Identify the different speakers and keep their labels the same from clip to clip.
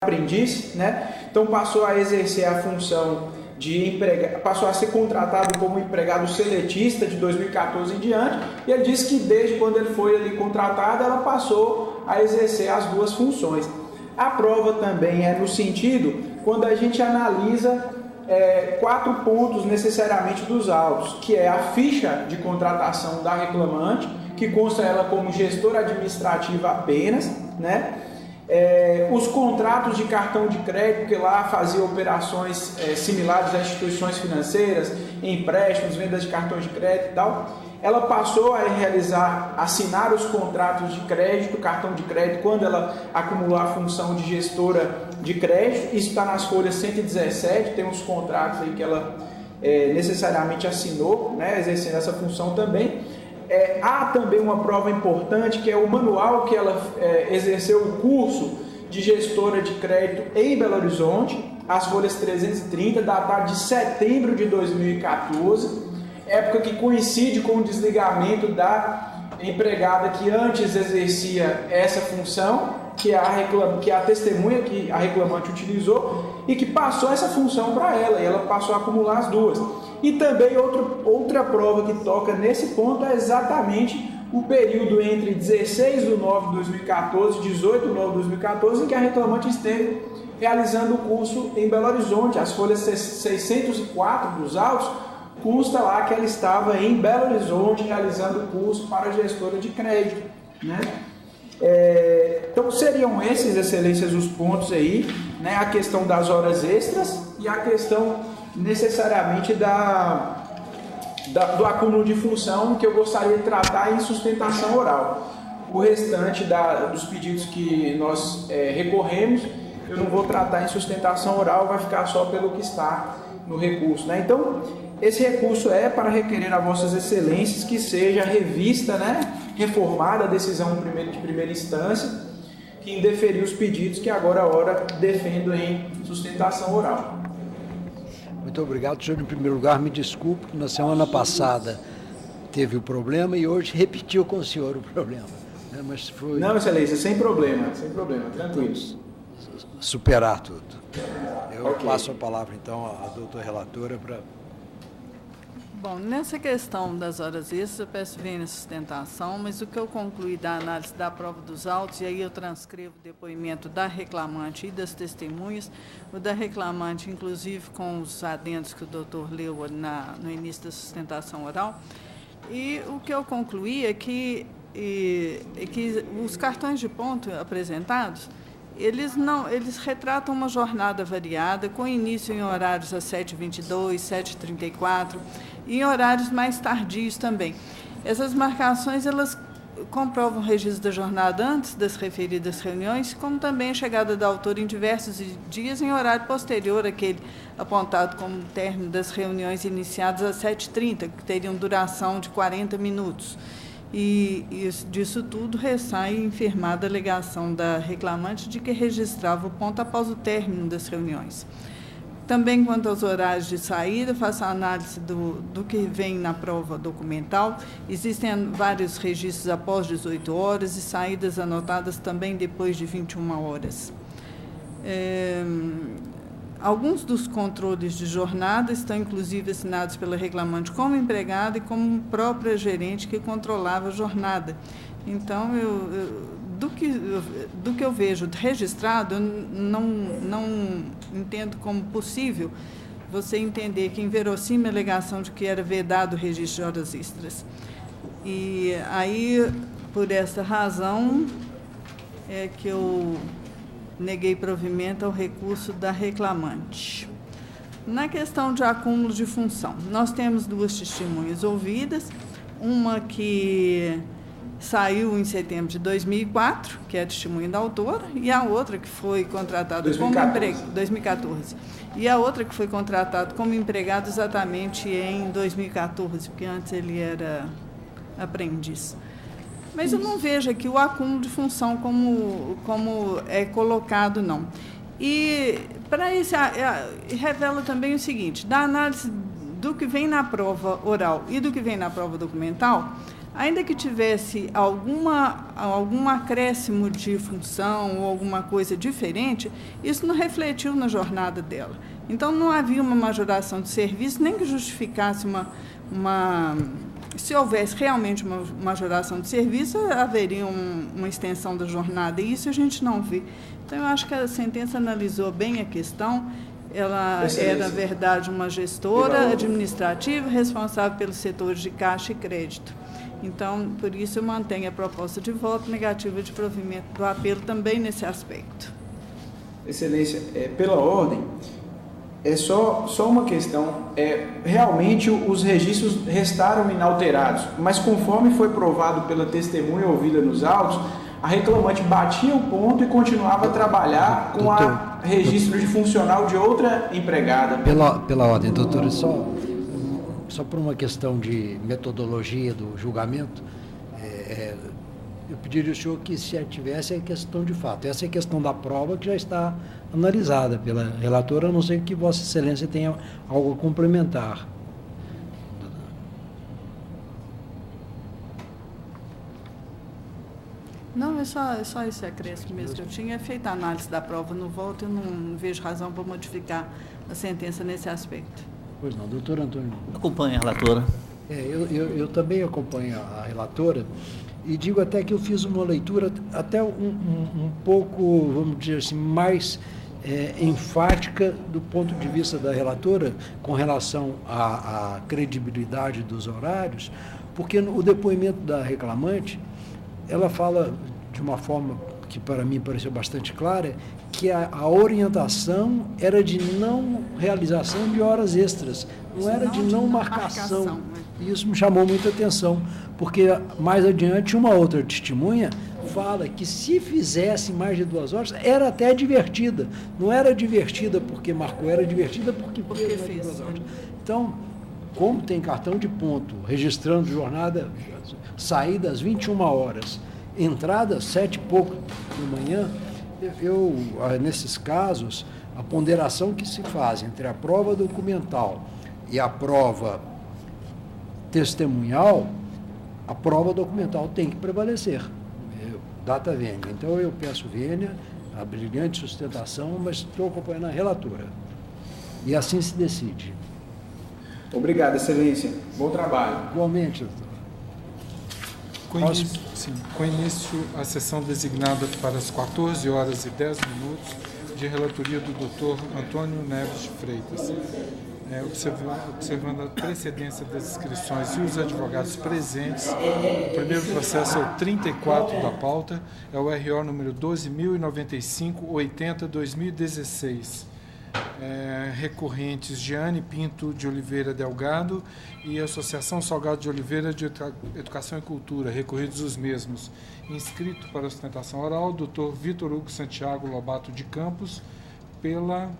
Speaker 1: aprendiz, né? Então passou a exercer a função de empregado, passou a ser contratado como empregado seletista de 2014 em diante, e ele disse que desde quando ele foi ali contratado, ela passou a exercer as duas funções. A prova também é no sentido, quando a gente analisa 4 pontos necessariamente dos autos, que é a ficha de contratação da reclamante, que consta ela como gestora administrativa apenas, né? Os contratos de cartão de crédito, que lá fazia operações similares a instituições financeiras, empréstimos, vendas de cartões de crédito e tal. Ela passou a assinar os contratos de crédito, cartão de crédito, quando ela acumulou a função de gestora de crédito. Isso está nas folhas 117, tem uns contratos aí que ela necessariamente assinou, né, exercendo essa função também. Há também uma prova importante, que é o manual que ela exerceu o curso de gestora de crédito em Belo Horizonte, as folhas 330, datado de setembro de 2014, época que coincide com o desligamento da empregada que antes exercia essa função, que é a testemunha que a reclamante utilizou, e que passou essa função para ela, e ela passou a acumular as duas. E também outra prova que toca nesse ponto é exatamente o período entre 16 de nove de 2014 e 18 de nove de 2014, em que a reclamante esteve realizando o curso em Belo Horizonte. As folhas 604 dos autos consta lá que ela estava em Belo Horizonte realizando o curso para gestora de crédito, né? Então seriam esses, excelências, os pontos aí, né? A questão das horas extras e a questão necessariamente do acúmulo de função, que eu gostaria de tratar em sustentação oral. O restante dos pedidos que nós recorremos, eu não vou tratar em sustentação oral, vai ficar só pelo que está no recurso, né? Então, esse recurso é para requerer a vossas excelências que seja revista, né, reformada a decisão de primeira instância, que indeferiu os pedidos que agora defendo em sustentação oral.
Speaker 2: Muito obrigado, senhor. Em primeiro lugar, me desculpe que na semana passada teve o problema e hoje repetiu com o senhor o problema. Mas foi...
Speaker 1: Não, excelência, sem problema, tranquilo.
Speaker 2: Superar tudo. Eu passo a palavra, então, à doutora relatora para...
Speaker 3: Bom, nessa questão das horas extras, eu peço venha a sustentação, mas o que eu concluí da análise da prova dos autos, e aí eu transcrevo o depoimento da reclamante e das testemunhas, o da reclamante, inclusive, com os adendos que o doutor leu no início da sustentação oral, e o que eu concluí é que os cartões de ponto apresentados, eles retratam uma jornada variada, com início em horários às 7h22, 7h34, e em horários mais tardios também. Essas marcações, elas comprovam o registro da jornada antes das referidas reuniões, como também a chegada da autora em diversos dias em horário posterior àquele apontado como término das reuniões iniciadas às 7h30, que teriam duração de 40 minutos. E disso tudo ressai firmada a alegação da reclamante de que registrava o ponto após o término das reuniões. Também quanto aos horários de saída, faço a análise do que vem na prova documental. Existem vários registros após 18 horas e saídas anotadas também depois de 21 horas. Alguns dos controles de jornada estão, inclusive, assinados pela reclamante como empregada e como própria gerente que controlava a jornada. Então, do que eu vejo registrado, eu não entendo como possível você entender que inverossímil a alegação de que era vedado o registro de horas extras. E aí, por essa razão, é que eu neguei provimento ao recurso da reclamante. Na questão de acúmulo de função, nós temos 2 testemunhas ouvidas, uma que saiu em setembro de 2004, que é a testemunha da autora, e a outra que foi contratada como empregada, 2014, e a outra que foi contratada como empregado exatamente em 2014, porque antes ele era aprendiz. Mas eu não vejo aqui o acúmulo de função como é colocado, não. E para isso, revela também o seguinte, da análise do que vem na prova oral e do que vem na prova documental, ainda que tivesse algum acréscimo de função ou alguma coisa diferente, isso não refletiu na jornada dela. Então, não havia uma majoração de serviço, nem que justificasse se houvesse realmente uma majoração de serviço, haveria uma extensão da jornada, e isso a gente não vê. Então, eu acho que a sentença analisou bem a questão. Ela é, na verdade, uma gestora administrativa responsável pelos setores de caixa e crédito. Então, por isso, eu mantenho a proposta de voto negativa de provimento do apelo também nesse aspecto.
Speaker 1: Excelência, pela ordem, é só uma questão. Realmente, os registros restaram inalterados, mas conforme foi provado pela testemunha ouvida nos autos, a reclamante batia o ponto e continuava a trabalhar com a registro de funcional de outra empregada.
Speaker 2: Pela ordem, doutora, só por uma questão de metodologia do julgamento, eu pediria ao senhor que, se tivesse, a questão de fato. Essa é a questão da prova que já está analisada pela relatora, a não ser que Vossa Excelência tenha algo a complementar.
Speaker 3: Não, é só esse acréscimo mesmo que eu tinha feito a análise da prova no voto, eu não vejo razão para modificar a sentença nesse aspecto.
Speaker 2: Pois não, doutor Antônio.
Speaker 4: Acompanha a relatora.
Speaker 2: Eu também acompanho a relatora e digo até que eu fiz uma leitura até um pouco, vamos dizer assim, mais enfática do ponto de vista da relatora com relação à credibilidade dos horários, porque o depoimento da reclamante, ela fala de uma forma que para mim pareceu bastante clara, que a orientação era de não realização de horas extras, não era de não marcação. E isso me chamou muita atenção, porque mais adiante uma outra testemunha fala que se fizesse mais de 2 horas, era até divertida. Não era divertida porque marcou, era divertida porque fez 2 horas. Então, como tem cartão de ponto, registrando jornada, saída às 21 horas, entrada às 7 e pouco da manhã, nesses casos, a ponderação que se faz entre a prova documental e a prova testemunhal, a prova documental tem que prevalecer. Data vênia. Então, eu peço vênia, a brilhante sustentação, mas estou acompanhando a relatora. E assim se decide.
Speaker 1: Obrigado, Excelência. Bom trabalho.
Speaker 2: Igualmente, doutor.
Speaker 5: Com início a sessão designada para as 14h10 de relatoria do Dr. Antônio Neves de Freitas. Observando a precedência das inscrições e os advogados presentes, o primeiro processo é o 34 da pauta, é o RO número 12.095-80-2016. Recorrentes Giane Pinto de Oliveira Delgado e Associação Salgado de Oliveira de Educação e Cultura, recorridos os mesmos. Inscrito para a sustentação oral, Dr. Vitor Hugo Santiago Lobato de Campos, pela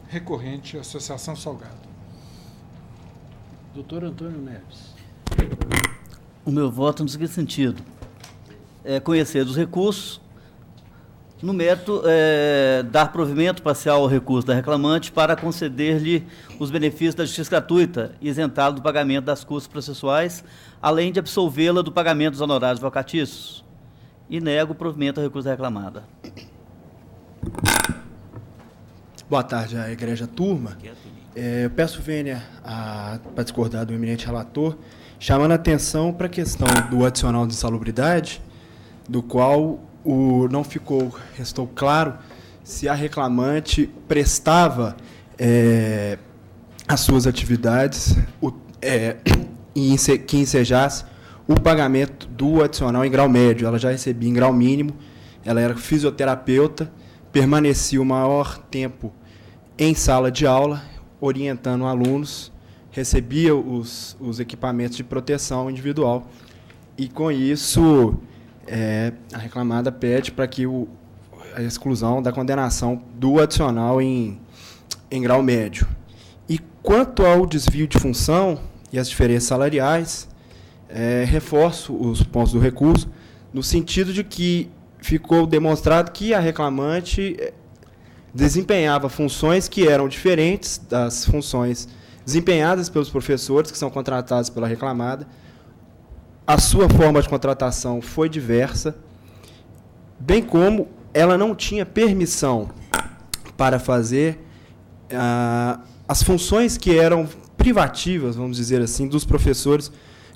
Speaker 5: recorrente Associação Salgado.
Speaker 2: Doutor Antônio Neves.
Speaker 4: O meu voto no seguinte sentido: conhecer dos recursos, no mérito, dar provimento parcial ao recurso da reclamante para conceder-lhe os benefícios da justiça gratuita e isentá-la do pagamento das custas processuais, além de absolvê-la do pagamento dos honorários vocatícios. E nego o provimento ao recurso da reclamada.
Speaker 6: Boa tarde à egregia turma. Eu peço vênia para discordar do eminente relator, chamando a atenção para a questão do adicional de insalubridade, do qual restou claro se a reclamante prestava as suas atividades que ensejasse o pagamento do adicional em grau médio. Ela já recebia em grau mínimo, ela era fisioterapeuta, permanecia o maior tempo em sala de aula, orientando alunos, recebia os equipamentos de proteção individual e, com isso, a reclamada pede para que a exclusão da condenação do adicional em grau médio. E quanto ao desvio de função e as diferenças salariais, reforço os pontos do recurso, no sentido de que ficou demonstrado que a reclamante desempenhava funções que eram diferentes das funções desempenhadas pelos professores que são contratados pela reclamada, a sua forma de contratação foi diversa, bem como ela não tinha permissão para fazer as funções que eram privativas, vamos dizer assim, dos professores,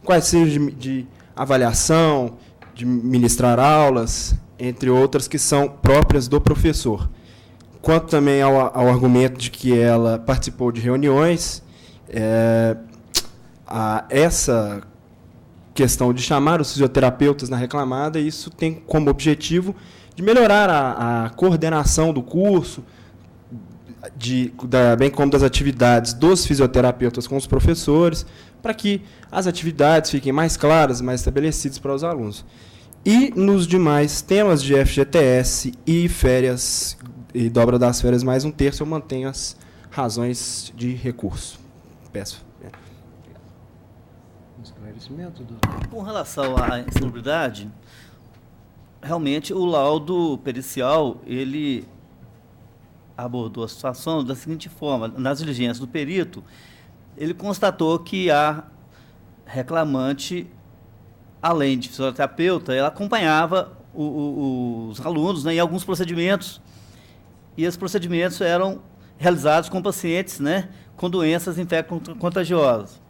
Speaker 6: quais sejam de avaliação, de ministrar aulas, entre outras que são próprias do professor. Quanto também ao argumento de que ela participou de reuniões, essa questão de chamar os fisioterapeutas na reclamada, isso tem como objetivo de melhorar a coordenação do curso, bem como das atividades dos fisioterapeutas com os professores, para que as atividades fiquem mais claras, mais estabelecidas para os alunos. E nos demais temas de FGTS e férias, e dobra das férias mais um terço, eu mantenho as razões de recurso. Peço.
Speaker 2: Esclarecimento, doutor.
Speaker 4: Com relação à insalubridade, realmente o laudo pericial, ele abordou a situação da seguinte forma: nas diligências do perito, ele constatou que a reclamante, além de fisioterapeuta, ela acompanhava os alunos, né, em alguns procedimentos, e esses procedimentos eram realizados com pacientes, né, com doenças infecto-contagiosas.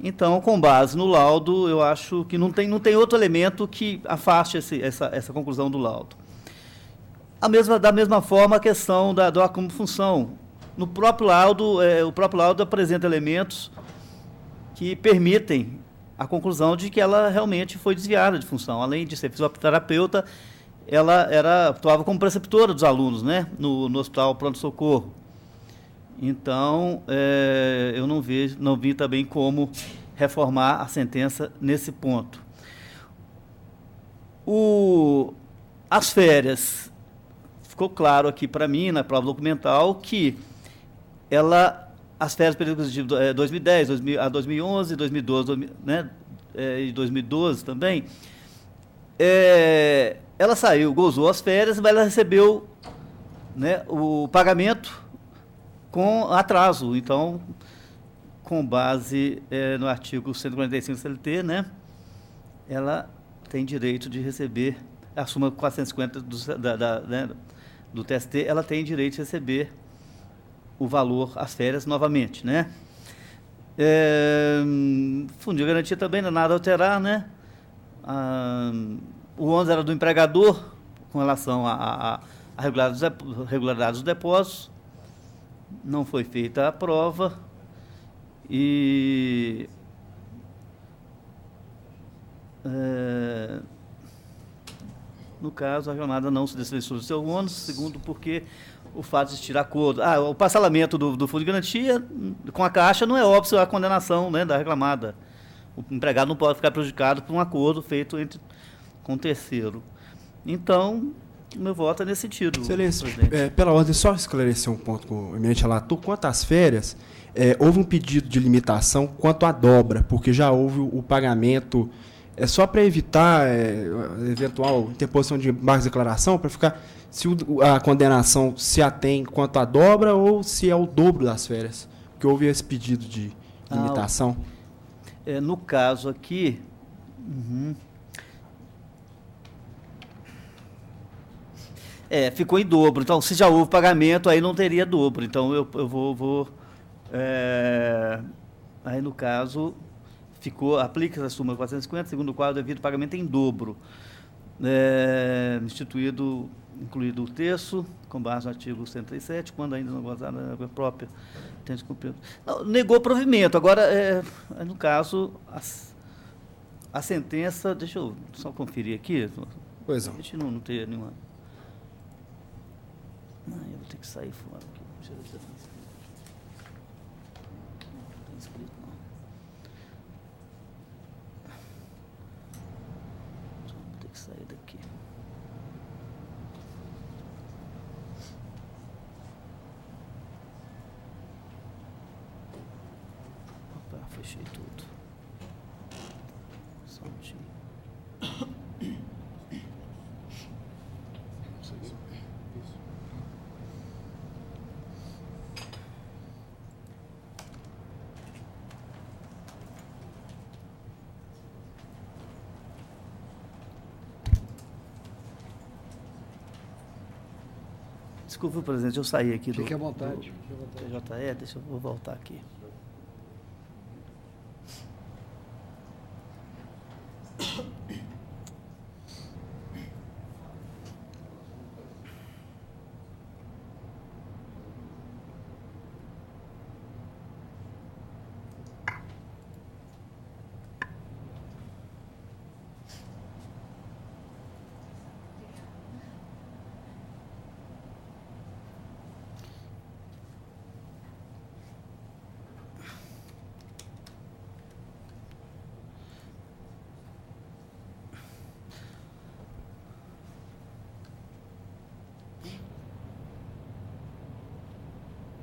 Speaker 4: Então, com base no laudo, eu acho que não tem outro elemento que afaste essa conclusão do laudo. Da mesma forma, a questão do acúmulo de função. No próprio laudo, o próprio laudo apresenta elementos que permitem a conclusão de que ela realmente foi desviada de função. Além de ser fisioterapeuta, ela atuava como preceptora dos alunos, né, no hospital pronto-socorro. Então, eu não vi também como reformar a sentença nesse ponto. As férias, ficou claro aqui para mim, na prova documental, que as férias períodos de 2010, a 2011, 2012, né, e 2012 também, ela saiu, gozou as férias, mas ela recebeu, né, o pagamento com atraso. Então, com base no artigo 145 do CLT, né, ela tem direito de receber a súmula 450 do TST, ela tem direito de receber o valor, as férias, novamente, né. Fundo de garantia também, não é nada a alterar, né. O ônus era do empregador, com relação a regularidade dos depósitos. Não foi feita a prova e no caso, a jornada não se desfechou do seu ônus, segundo porque o fato de existir acordo. O parcelamento do fundo de garantia com a Caixa não é óbvio a condenação, né, da reclamada. O empregado não pode ficar prejudicado por um acordo feito com o terceiro. Então, o meu voto é nesse sentido.
Speaker 6: Excelência, pela ordem, só esclarecer um ponto com o eminente relator. Quanto às férias, houve um pedido de limitação quanto à dobra, porque já houve o pagamento, só para evitar eventual interposição de marcos de declaração, para ficar se a condenação se atém quanto à dobra ou se é o dobro das férias, porque houve esse pedido de limitação.
Speaker 4: No caso aqui... ficou em dobro. Então, se já houve pagamento, aí não teria dobro. Então, eu vou aí, no caso, aplica-se a súmula 450, segundo o qual o devido pagamento em dobro. Incluído o terço, com base no artigo 137, quando ainda não gozar da própria... negou provimento. Agora, no caso, a sentença... Deixa eu só conferir aqui.
Speaker 6: Pois não.
Speaker 4: A gente não tem nenhuma... eu vou ter que sair fora aqui. Deixa eu ver se está escrito. Não tem escrito, não. Vou ter que sair daqui. Opa, fechei tudo. Só um minutinho. Desculpa, presidente, eu saí aqui
Speaker 2: Fique à vontade.
Speaker 4: PJE, vou voltar aqui.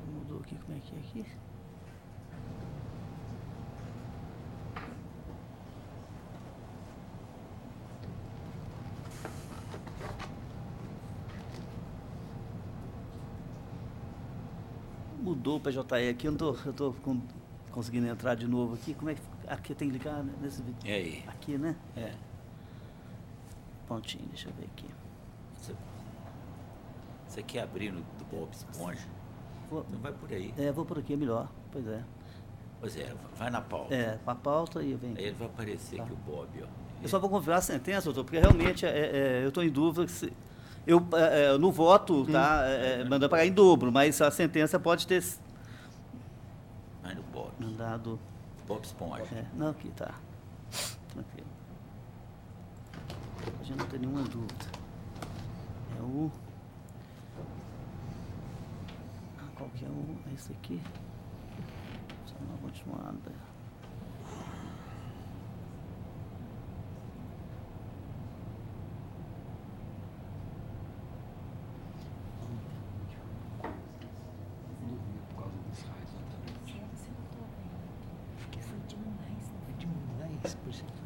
Speaker 4: Mudou aqui, como é que é aqui? Mudou o PJE aqui, eu não estou conseguindo entrar de novo aqui. Como é que aqui tem que ligar nesse vídeo?
Speaker 7: É aí.
Speaker 4: Aqui, né?
Speaker 7: É.
Speaker 4: Pontinho, deixa eu ver aqui.
Speaker 7: Você quer abrir no do Bob Esponja?
Speaker 4: Vou,
Speaker 7: Então vai por aí.
Speaker 4: vou por aqui, é melhor. Pois é.
Speaker 7: Pois é, vai na pauta.
Speaker 4: Com a pauta e eu venho.
Speaker 7: Aí ele vai aparecer aqui o Bob, ó.
Speaker 4: Eu só vou confirmar a sentença, doutor, porque realmente eu estou em dúvida se. No voto, tá, mandando pagar em dobro, mas a sentença pode ter
Speaker 7: Vai no Bob.
Speaker 4: mandado.
Speaker 7: Bob Esponja.
Speaker 4: Não, aqui tá. Tranquilo. A gente não tem nenhuma dúvida. É o. Qual que é o. É esse aqui. Só não continuada.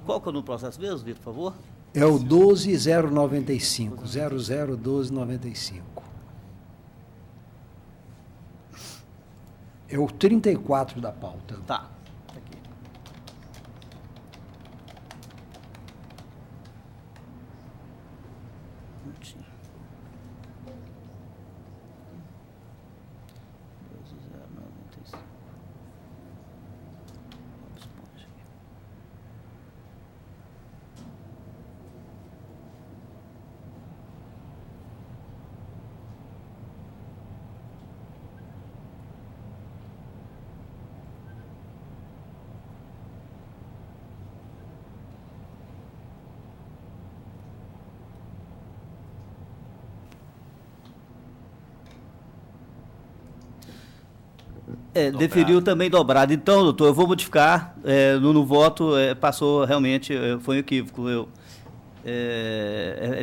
Speaker 4: Qual que é o no processo mesmo, Vitor, por favor?
Speaker 2: É o 12095, 001295. É o 34 da pauta.
Speaker 4: Tá. Aqui. Minutinho. 12095. Vamos pôr aqui. Deferiu também dobrado. Então, doutor, eu vou modificar. No voto, passou realmente, foi um equívoco.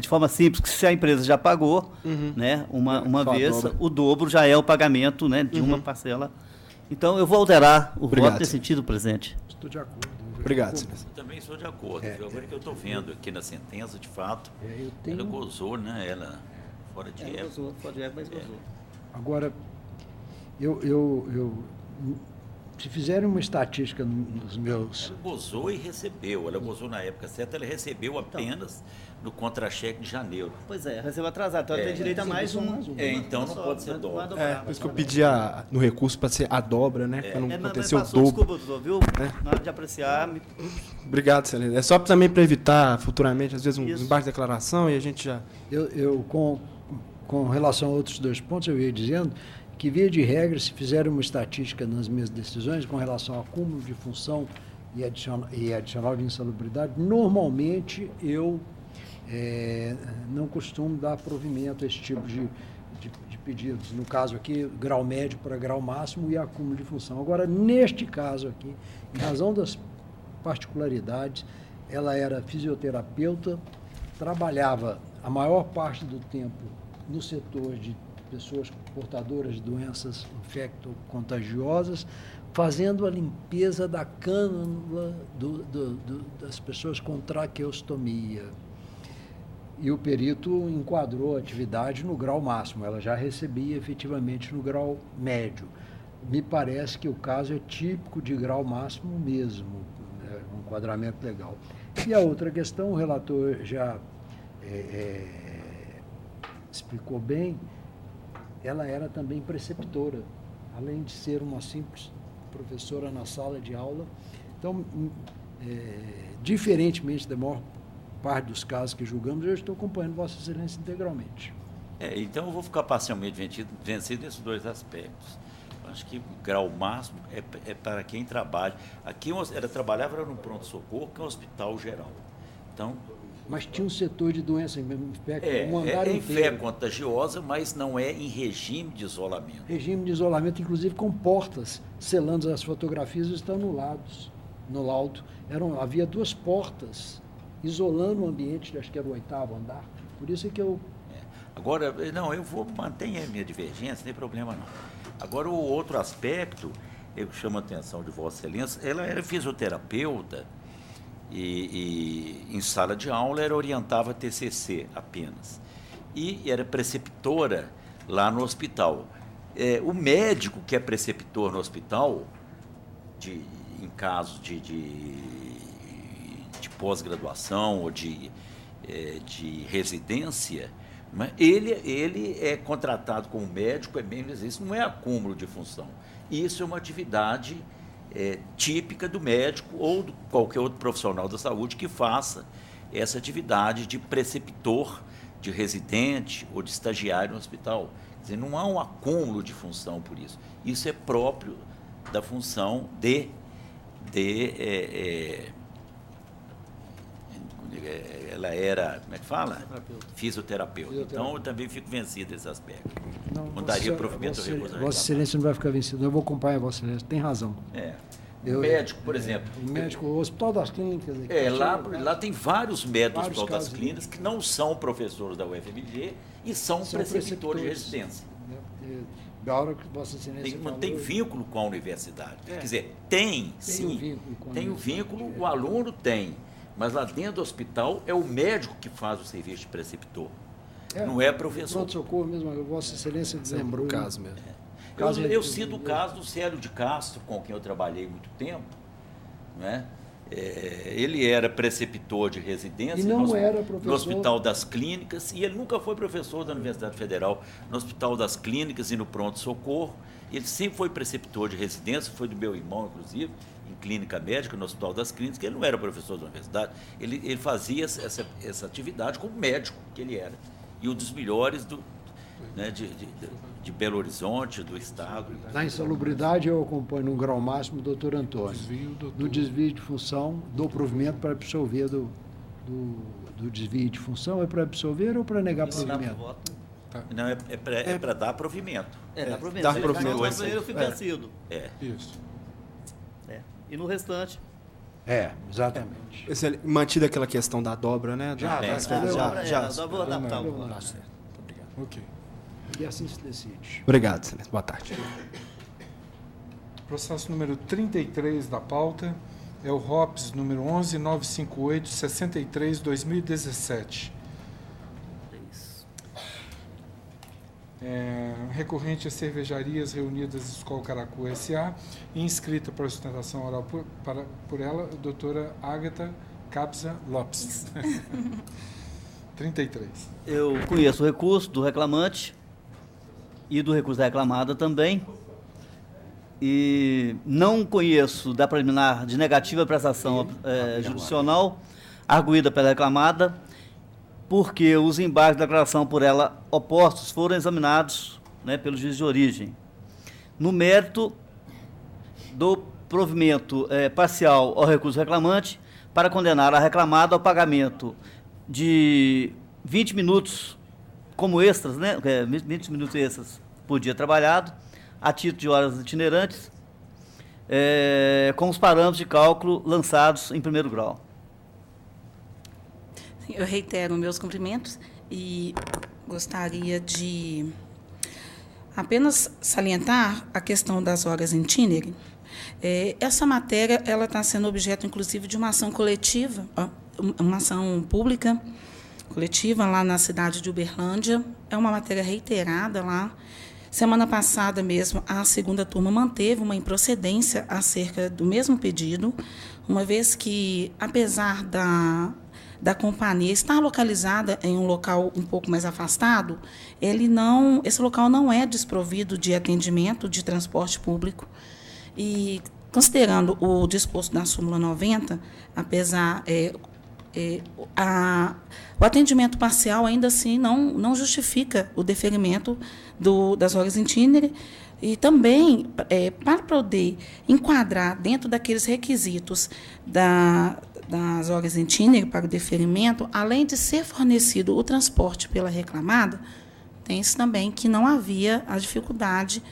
Speaker 4: De forma simples, que se a empresa já pagou, né, uma vez, o dobro já é o pagamento, né, de uma parcela. Então, eu vou alterar o voto nesse sentido, presidente.
Speaker 2: Estou de acordo.
Speaker 6: Obrigado, senhor.
Speaker 7: Eu também sou de acordo. Agora que eu estou vendo aqui na sentença, de fato,
Speaker 2: eu tenho...
Speaker 7: ela gozou, né? Ela fora de época.
Speaker 4: Gozou, fora de época, mas gozou.
Speaker 2: Agora, se fizerem uma estatística nos meus...
Speaker 7: Ela gozou e recebeu. Ela gozou na época certa, ela recebeu apenas no contra-cheque de janeiro.
Speaker 4: Pois é, recebeu atrasado. Então, ela tem direito a mais um.
Speaker 7: Então não pode ser dobra.
Speaker 6: Por isso que eu pedi no recurso para ser a dobra, né? Para não acontecer o dobro.
Speaker 4: Desculpa, doutor, viu? Na hora de apreciar...
Speaker 6: Obrigado, senhor. É só também para evitar futuramente, às vezes, um embaixo de declaração e a gente já...
Speaker 2: Com relação a outros dois pontos, eu ia dizendo que, via de regra, se fizerem uma estatística nas minhas decisões com relação ao acúmulo de função e adicional de insalubridade, normalmente eu não costumo dar provimento a esse tipo de pedidos. No caso aqui, grau médio para grau máximo e acúmulo de função. Agora, neste caso aqui, em razão das particularidades, ela era fisioterapeuta, trabalhava a maior parte do tempo no setor de pessoas portadoras de doenças infecto-contagiosas, fazendo a limpeza da cânula das pessoas com traqueostomia. E o perito enquadrou a atividade no grau máximo, ela já recebia efetivamente no grau médio. Me parece que o caso é típico de grau máximo mesmo, um enquadramento legal. E a outra questão, o relator já explicou bem, ela era também preceptora, além de ser uma simples professora na sala de aula. Então, diferentemente da maior parte dos casos que julgamos, eu estou acompanhando Vossa Excelência integralmente.
Speaker 7: Então, eu vou ficar parcialmente vencido nesses dois aspectos. Acho que o grau máximo é para quem trabalha. Aqui ela trabalhava no pronto-socorro, que é um hospital geral. Então,
Speaker 2: mas tinha um setor de doença
Speaker 7: é em fé contagiosa, mas não é em regime de isolamento.
Speaker 2: Regime de isolamento, inclusive com portas selando as fotografias, estão no laudo. Havia 2 portas isolando o ambiente, acho que era o 8º andar. Por isso é que eu...
Speaker 7: Agora, não, eu vou manter a minha divergência, não tem problema não. Agora, o outro aspecto, eu chamo a atenção de Vossa Excelência, ela era fisioterapeuta e em sala de aula ela orientava TCC apenas. E era preceptora lá no hospital. O médico que é preceptor no hospital, em caso de pós-graduação ou de residência, ele é contratado como médico, isso não é acúmulo de função. Isso é uma atividade típica do médico ou de qualquer outro profissional da saúde que faça essa atividade de preceptor, de residente ou de estagiário no hospital. Quer dizer, não há um acúmulo de função por isso. Isso é próprio da função ela era, como é que fala? Fisioterapeuta. Então, eu também fico vencido nesse aspecto. Não daria provimento ao recurso.
Speaker 2: Vossa Excelência não vai ficar vencido. Eu vou acompanhar Vossa Excelência. Tem razão.
Speaker 7: O médico, por exemplo.
Speaker 2: O Hospital das Clínicas.
Speaker 7: Lá tem vários médicos do Hospital das Clínicas que não são professores da UFMG e são preceptores de residência.
Speaker 2: Da hora que Vossa Excelência
Speaker 7: não tem vínculo com a universidade. Quer dizer, tem sim. Tem o vínculo, o aluno tem. Mas lá dentro do hospital é o médico que faz o serviço de preceptor. Não é professor.
Speaker 2: Pronto-socorro mesmo, Vossa Excelência lembrou.
Speaker 6: O caso mesmo.
Speaker 7: Eu cito o caso do Célio de Castro, com quem eu trabalhei muito tempo. Né? Ele era preceptor de residência no Hospital das Clínicas, e ele nunca foi professor da Universidade Federal. No Hospital das Clínicas e no pronto-socorro, ele sempre foi preceptor de residência, foi do meu irmão, inclusive, em clínica médica, no Hospital das Clínicas, que ele não era professor da universidade, ele fazia essa atividade como médico que ele era. E um dos melhores de Belo Horizonte, do Estado.
Speaker 2: Na insalubridade, eu acompanho no grau máximo o doutor Antônio. Do desvio de função, do provimento para absolver do desvio de função. É para absolver ou para negar provimento?
Speaker 7: Não, é para dar provimento.
Speaker 4: Dar provimento.
Speaker 6: Dar provimento.
Speaker 4: Eu fico vencido.
Speaker 5: Isso.
Speaker 4: E no restante?
Speaker 2: Exatamente.
Speaker 6: Mantida aquela questão da dobra, né?
Speaker 4: Já vou adaptar.
Speaker 6: Tá certo. Obrigado.
Speaker 5: Ok.
Speaker 2: E assim se decide.
Speaker 6: Obrigado, Excelência. Boa tarde.
Speaker 5: Processo número 33 da pauta é o ROPS número 11958-63-2017. Recorrente a Cervejarias Reunidas Skol Caracu S.A. e inscrita para sustentação oral por ela, a doutora Ágata Capza Lopes. 33.
Speaker 4: Eu conheço o recurso do reclamante e do recurso da reclamada também, e não conheço da preliminar de negativa prestação judicional arguída pela reclamada, porque os embargos da declaração por ela opostos foram examinados pelo juiz de origem. No mérito do provimento parcial ao recurso reclamante, para condenar a reclamada ao pagamento de 20 minutos como extras, 20 minutos extras por dia trabalhado, a título de horas itinerantes, com os parâmetros de cálculo lançados em primeiro grau.
Speaker 8: Eu reitero meus cumprimentos e gostaria de apenas salientar a questão das horas in itinere. Essa matéria ela está sendo objeto, inclusive, de uma ação coletiva, uma ação pública coletiva lá na cidade de Uberlândia. É uma matéria reiterada lá. Semana passada mesmo, a segunda turma manteve uma improcedência acerca do mesmo pedido, uma vez que, apesar da companhia estar localizada em um local um pouco mais afastado, esse local não é desprovido de atendimento de transporte público. E, considerando o disposto da súmula 90, apesar o atendimento parcial ainda assim não justifica o deferimento das horas itinerárias, e também para poder enquadrar dentro daqueles requisitos das horas itinerárias para o deferimento, além de ser fornecido o transporte pela reclamada, tem-se também que não havia a dificuldade,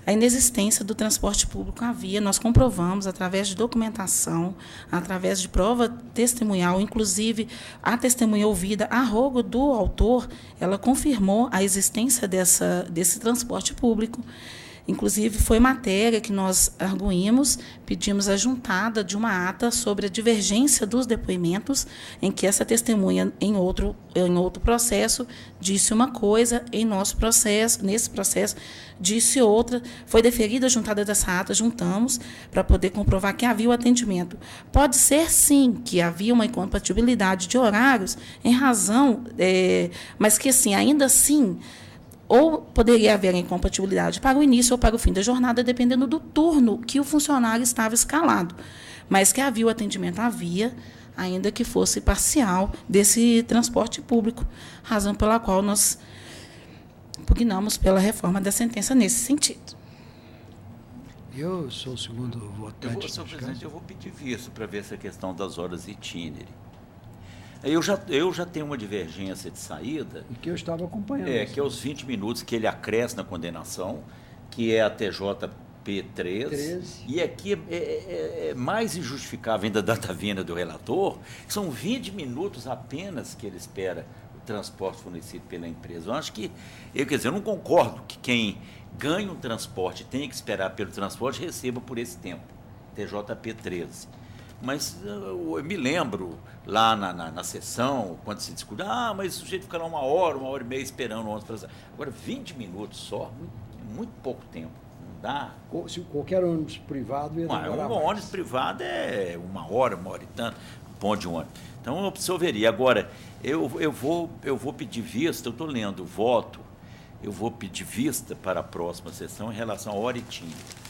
Speaker 8: a inexistência do transporte público havia. Nós comprovamos através de documentação, através de prova testemunhal, inclusive a testemunha ouvida, a rogo do autor, ela confirmou a existência desse transporte público. Inclusive, foi matéria que nós arguímos, pedimos a juntada de uma ata sobre a divergência dos depoimentos, em que essa testemunha, em outro processo, disse uma coisa, nesse processo, disse outra. Foi deferida a juntada dessa ata, juntamos, para poder comprovar que havia o atendimento. Pode ser, sim, que havia uma incompatibilidade de horários, em razão, mas que, assim, ainda assim, ou poderia haver incompatibilidade para o início ou para o fim da jornada, dependendo do turno que o funcionário estava escalado. Mas que havia o atendimento, havia, ainda que fosse parcial, desse transporte público, razão pela qual nós pugnamos pela reforma da sentença nesse sentido.
Speaker 2: Eu sou o segundo votante.
Speaker 7: Senhor presidente, eu vou pedir visto para ver essa questão das horas itinerárias. Eu já tenho uma divergência de saída.
Speaker 2: E que eu estava acompanhando.
Speaker 7: Que é os 20 minutos que ele acresce na condenação, que é a TJP 13. E aqui é mais injustificável ainda a data vinda do relator. São 20 minutos apenas que ele espera o transporte fornecido pela empresa. Eu acho que, eu não concordo que quem ganha um transporte e tenha que esperar pelo transporte receba por esse tempo. TJP 13. Mas eu me lembro, lá na sessão, quando se discute, mas o sujeito fica lá uma hora e meia esperando o ônibus para... Agora, 20 minutos só, muito pouco tempo, não dá.
Speaker 2: Se qualquer ônibus privado...
Speaker 7: Um ônibus privado é uma hora e tanto, ponto de ônibus. Então, eu absorveria. Agora, eu vou pedir vista, eu estou lendo o voto, eu vou pedir vista para a próxima sessão em relação à hora itinerária.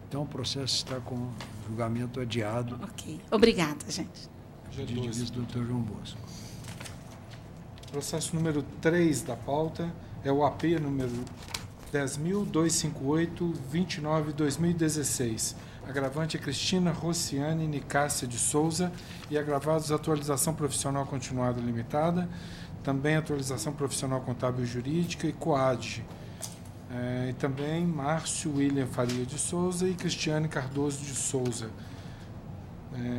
Speaker 2: Então, o processo está com julgamento adiado.
Speaker 8: Ok. Obrigada, gente.
Speaker 2: Diz o doutor João Bosco.
Speaker 5: Processo número 3 da pauta é o AP número 10.258-29/2016. Agravante é Cristina Rociane Nicássia de Souza e agravados atualização profissional continuada limitada, também atualização profissional contábil e jurídica e COAD. E também Márcio William Faria de Souza e Cristiane Cardoso de Souza.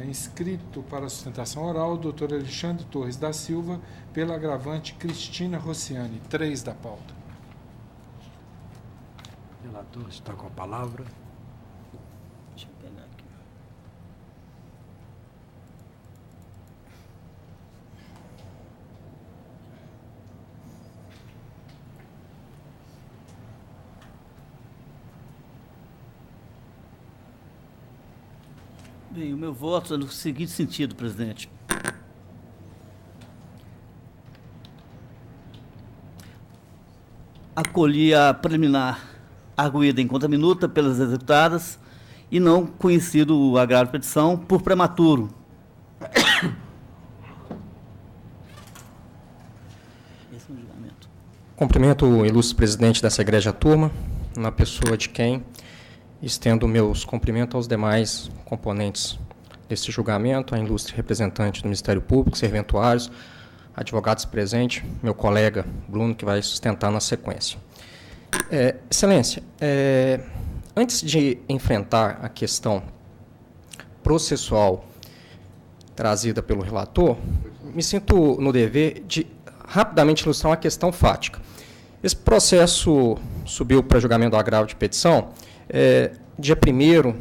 Speaker 5: Inscrito para a sustentação oral, doutor Alexandre Torres da Silva, pela agravante Cristina Rociane, 3 da pauta.
Speaker 2: O relator está com a palavra.
Speaker 4: Deixa eu pegar aqui. Bem, o meu voto é no seguinte sentido, presidente. Acolhi a preliminar arguída em conta minuta pelas executadas e não conhecido o agravo de petição por prematuro. Esse é o julgamento.
Speaker 9: Cumprimento o ilustre presidente dessa egrégia turma, na pessoa de quem estendo meus cumprimentos aos demais componentes desse julgamento, a ilustre representante do Ministério Público, serventuários, advogados presentes, meu colega Bruno, que vai sustentar na sequência. Excelência, antes de enfrentar a questão processual trazida pelo relator, me sinto no dever de rapidamente ilustrar uma questão fática. Esse processo subiu para julgamento do agravo de petição dia 1º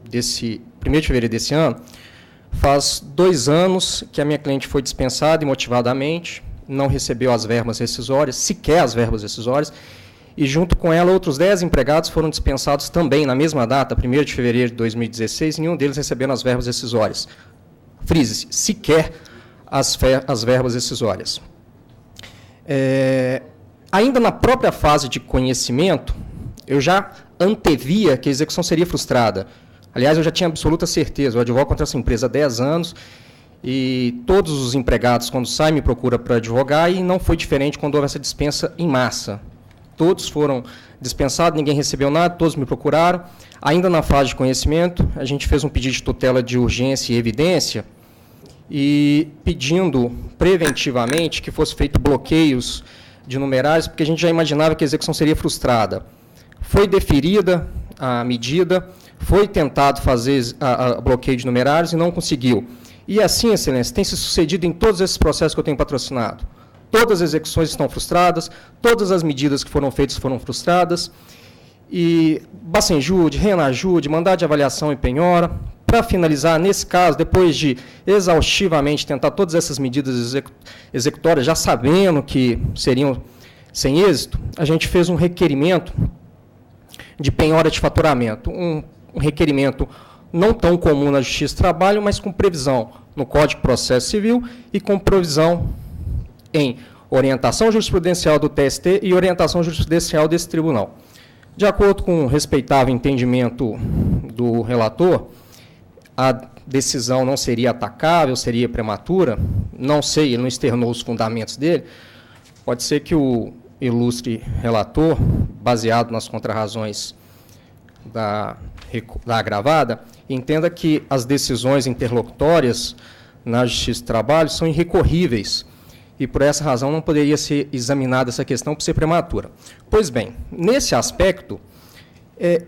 Speaker 9: de fevereiro desse ano, faz 2 anos que a minha cliente foi dispensada imotivadamente, não recebeu as verbas rescisórias, sequer as verbas rescisórias, e junto com ela outros 10 empregados foram dispensados também na mesma data, 1º de fevereiro de 2016, e nenhum deles recebendo as verbas rescisórias. Frise-se, sequer as verbas rescisórias. Ainda na própria fase de conhecimento, eu já antevia que a execução seria frustrada. Aliás, eu já tinha absoluta certeza, eu advogo contra essa empresa há 10 anos, e todos os empregados, quando saem, me procuram para advogar, e não foi diferente quando houve essa dispensa em massa. Todos foram dispensados, ninguém recebeu nada, todos me procuraram. Ainda na fase de conhecimento, a gente fez um pedido de tutela de urgência e evidência, e pedindo preventivamente que fosse feito bloqueios de numerários, porque a gente já imaginava que a execução seria frustrada. Foi deferida a medida, foi tentado fazer bloqueio de numerários e não conseguiu. E assim, Excelência, tem se sucedido em todos esses processos que eu tenho patrocinado. Todas as execuções estão frustradas, todas as medidas que foram feitas foram frustradas, e Bacenjude, Renajude, mandado de avaliação e penhora. Para finalizar, nesse caso, depois de exaustivamente tentar todas essas medidas executórias, já sabendo que seriam sem êxito, a gente fez um requerimento de penhora de faturamento, um requerimento não tão comum na Justiça do Trabalho, mas com previsão no Código de Processo Civil e com provisão em orientação jurisprudencial do TST e orientação jurisprudencial desse tribunal. De acordo com o respeitável entendimento do relator, a decisão não seria atacável, seria prematura, não sei, ele não externou os fundamentos dele. Pode ser que o ilustre relator, baseado nas contrarrazões da agravada, entenda que as decisões interlocutórias na Justiça do Trabalho são irrecorríveis e, por essa razão, não poderia ser examinada essa questão por ser prematura. Pois bem, nesse aspecto,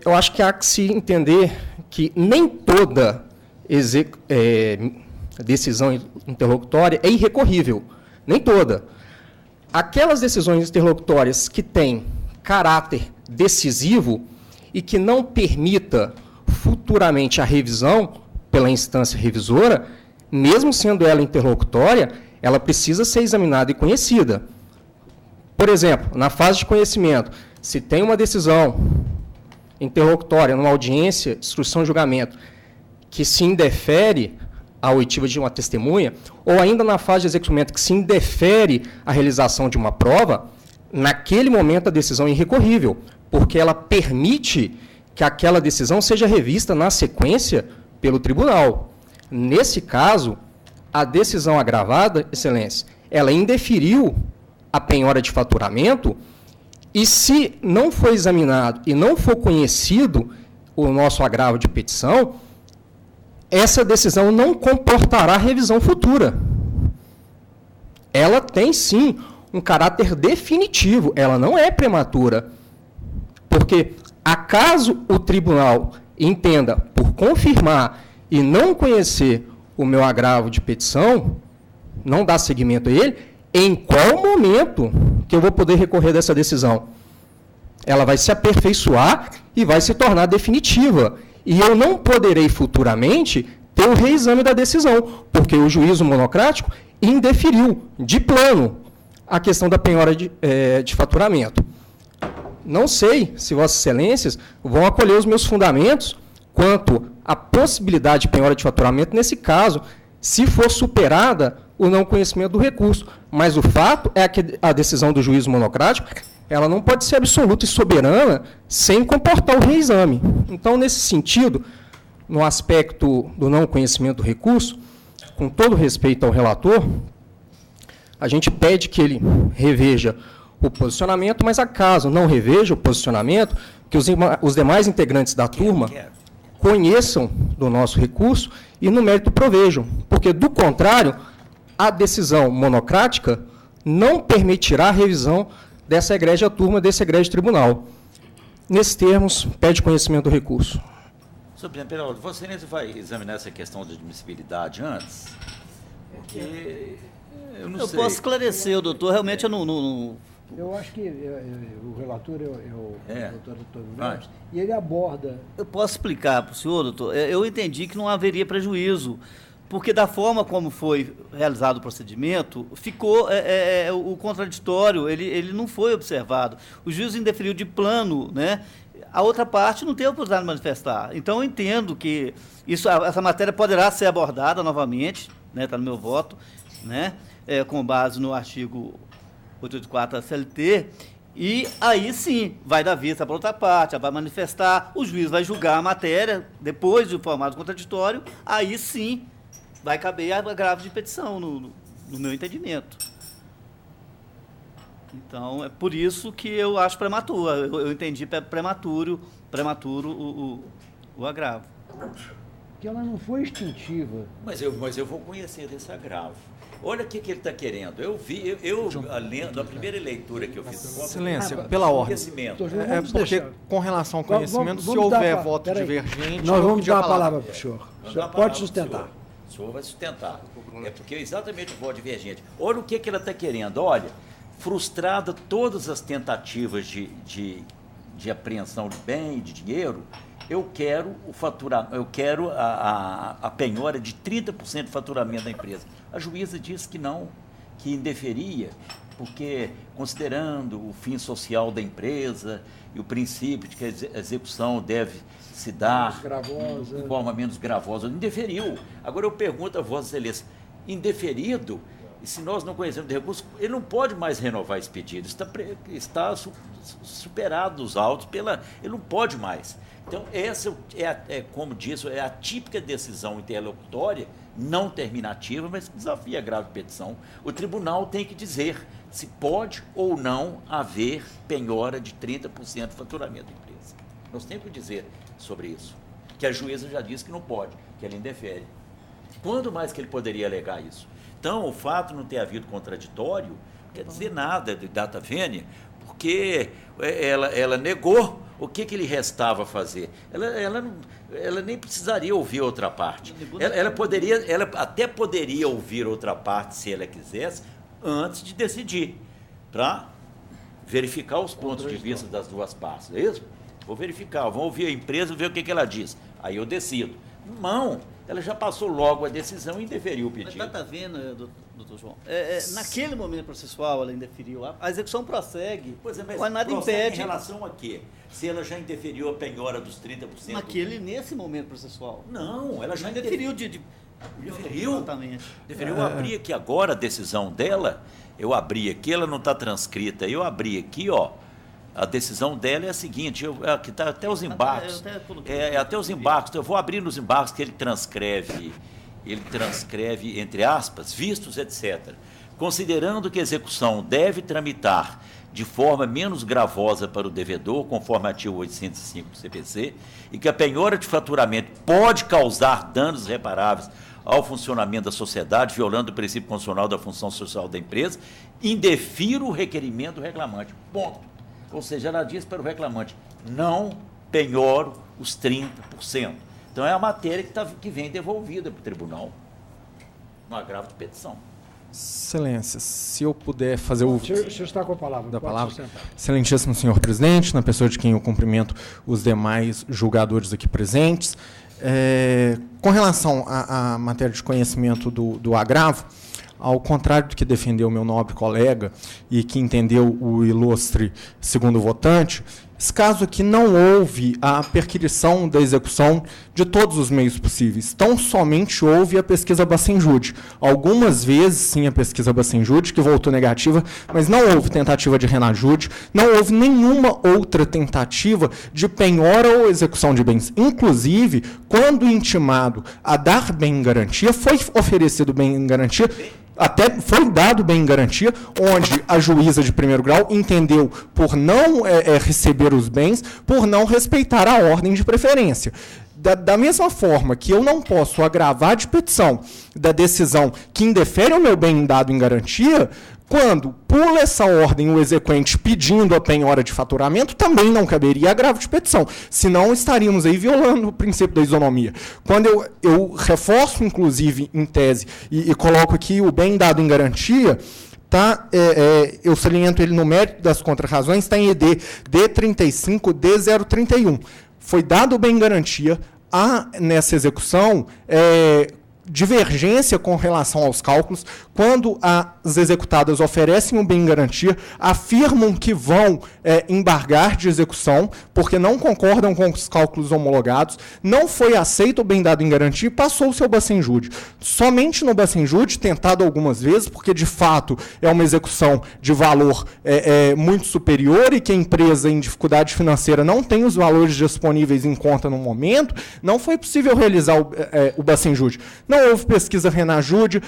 Speaker 9: eu acho que há que se entender que nem toda decisão interlocutória é irrecorrível, nem toda. Aquelas decisões interlocutórias que têm caráter decisivo e que não permita futuramente a revisão pela instância revisora, mesmo sendo ela interlocutória, ela precisa ser examinada e conhecida. Por exemplo, na fase de conhecimento, se tem uma decisão interlocutória numa audiência, instrução e julgamento, que se indefere a oitiva de uma testemunha, ou ainda na fase de executamento que se indefere a realização de uma prova, naquele momento a decisão é irrecorrível, porque ela permite que aquela decisão seja revista na sequência pelo tribunal. Nesse caso, a decisão agravada, Excelência, ela indeferiu a penhora de faturamento e, se não for examinado e não for conhecido o nosso agravo de petição, essa decisão não comportará revisão futura. Ela tem, sim, um caráter definitivo, ela não é prematura. Porque, acaso o tribunal entenda por confirmar e não conhecer o meu agravo de petição, não dar seguimento a ele, em qual momento que eu vou poder recorrer dessa decisão? Ela vai se aperfeiçoar e vai se tornar definitiva. E eu não poderei futuramente ter o reexame da decisão, porque o juízo monocrático indeferiu, de plano, a questão da penhora de faturamento. Não sei se Vossas Excelências vão acolher os meus fundamentos quanto à possibilidade de penhora de faturamento nesse caso, se for superada o não conhecimento do recurso. Mas o fato é que a decisão do juízo monocrático ela não pode ser absoluta e soberana sem comportar o reexame. Então, nesse sentido, no aspecto do não conhecimento do recurso, com todo respeito ao relator, a gente pede que ele reveja o posicionamento, mas acaso não reveja o posicionamento, que os demais integrantes da turma conheçam do nosso recurso e no mérito provejam, porque, do contrário, a decisão monocrática não permitirá a revisão dessa egrégia turma, desse egrégia tribunal. Nesses termos, pede conhecimento do recurso.
Speaker 7: Senhor presidente, Peralta, Vossa Excelência vai examinar essa questão de admissibilidade antes? Porque eu não sei.
Speaker 4: Eu posso esclarecer, doutor, realmente eu não...
Speaker 2: Eu acho que o relator é o doutor Neves, e ele aborda...
Speaker 4: Eu posso explicar para o senhor, doutor? Eu entendi que não haveria prejuízo porque da forma como foi realizado o procedimento, ficou o contraditório, ele não foi observado. O juiz indeferiu de plano, né? A outra parte não tem a oportunidade de manifestar. Então, eu entendo que essa matéria poderá ser abordada novamente, né? Está no meu voto, né? Com base no artigo 884 da CLT, e aí sim, vai dar vista para outra parte, ela vai manifestar, o juiz vai julgar a matéria, depois de informado contraditório, aí sim vai caber a agravo de petição, no meu entendimento. Então, é por isso que eu acho prematuro. Eu entendi prematuro o agravo.
Speaker 2: Que ela não foi extintiva.
Speaker 7: Mas eu vou conhecer desse agravo. Olha o que ele está querendo. Eu vi, lendo a primeira leitura que eu fiz.
Speaker 10: Excelência, pela ordem. Porque, com relação ao conhecimento, se houver voto divergente...
Speaker 2: Nós vamos dar a palavra para o senhor. O senhor pode sustentar.
Speaker 7: O senhor vai sustentar. É porque exatamente o voto divergente. Olha o que ela está querendo. Olha, frustrada todas as tentativas de apreensão de bem e de dinheiro, eu quero a penhora de 30% do faturamento da empresa. A juíza disse que não, que indeferia, porque considerando o fim social da empresa e o princípio de que a execução deve se dar de forma menos gravosa, indeferiu. Agora eu pergunto a Vossa Excelência, indeferido, e se nós não conhecemos de recurso, ele não pode mais renovar esse pedido, está superado dos autos, ele não pode mais. Então, essa como disse, é a típica decisão interlocutória, não terminativa, mas que desafia a grave petição. O tribunal tem que dizer se pode ou não haver penhora de 30% do faturamento da empresa. Nós temos que dizer sobre isso, que a juíza já disse que não pode, que ela indefere. Quando mais que ele poderia alegar isso? Então, o fato de não ter havido contraditório não quer dizer nada de data vênia, porque ela negou. O que lhe restava fazer? Ela nem precisaria ouvir outra parte. Ela até poderia ouvir outra parte, se ela quisesse, antes de decidir, para verificar os pontos de vista das duas partes. É isso? Vou verificar, vou ouvir a empresa, ver o que ela diz. Aí eu decido. Não, ela já passou logo a decisão e indeferiu o pedido.
Speaker 4: Mas está vendo, doutor João? Naquele momento processual, ela indeferiu. A execução prossegue, mas nada impede.
Speaker 7: Em relação a quê? Se ela já indeferiu a penhora dos 30%?
Speaker 4: Nesse momento processual.
Speaker 7: Não, ela já indeferiu. Indeferiu?
Speaker 4: Exatamente.
Speaker 7: Eu abri aqui agora a decisão dela, eu abri aqui, ela não está transcrita, eu abri aqui, ó. A decisão dela é a seguinte, aqui está até os embargos. Até os embargos, então eu vou abrir nos embargos que ele transcreve, entre aspas, vistos, etc. Considerando que a execução deve tramitar de forma menos gravosa para o devedor, conforme artigo 805 do CPC, e que a penhora de faturamento pode causar danos irreparáveis ao funcionamento da sociedade, violando o princípio constitucional da função social da empresa, indefiro o requerimento do reclamante. Ponto. Ou seja, ela diz para o reclamante, não penhoro os 30%. Então, é a matéria que vem devolvida para o tribunal, no agravo de petição.
Speaker 10: Excelência, se eu puder fazer o...
Speaker 2: O senhor está com a palavra.
Speaker 10: Da palavra. Excelentíssimo senhor presidente, na pessoa de quem eu cumprimento os demais julgadores aqui presentes. Com relação à matéria de conhecimento do agravo, ao contrário do que defendeu o meu nobre colega e que entendeu o ilustre segundo votante, esse caso aqui não houve a perquisição da execução de todos os meios possíveis. Tão somente houve a pesquisa Bacenjude. Algumas vezes, sim, a pesquisa Bacenjude, que voltou negativa, mas não houve tentativa de renajude, não houve nenhuma outra tentativa de penhora ou execução de bens. Inclusive, quando intimado a dar bem em garantia, foi oferecido bem em garantia, até foi dado bem em garantia, onde a juíza de primeiro grau entendeu por não receber os bens, por não respeitar a ordem de preferência. Da mesma forma que eu não posso agravar de petição da decisão que indefere o meu bem dado em garantia, quando pula essa ordem o exequente pedindo a penhora de faturamento, também não caberia agravo de petição, senão estaríamos aí violando o princípio da isonomia. Quando eu reforço, inclusive, em tese, e coloco aqui o bem dado em garantia, eu saliento ele no mérito das contrarrazões, está em ED D35 D031. Foi dado o bem em garantia, nessa execução, divergência com relação aos cálculos, quando as executadas oferecem um bem em garantia, afirmam que vão embargar de execução, porque não concordam com os cálculos homologados, não foi aceito o bem dado em garantia e passou o seu Bacenjude. Somente no Bacenjude, tentado algumas vezes, porque de fato é uma execução de valor muito superior e que a empresa em dificuldade financeira não tem os valores disponíveis em conta no momento, não foi possível realizar o Bacenjude. Não houve pesquisa Renajude,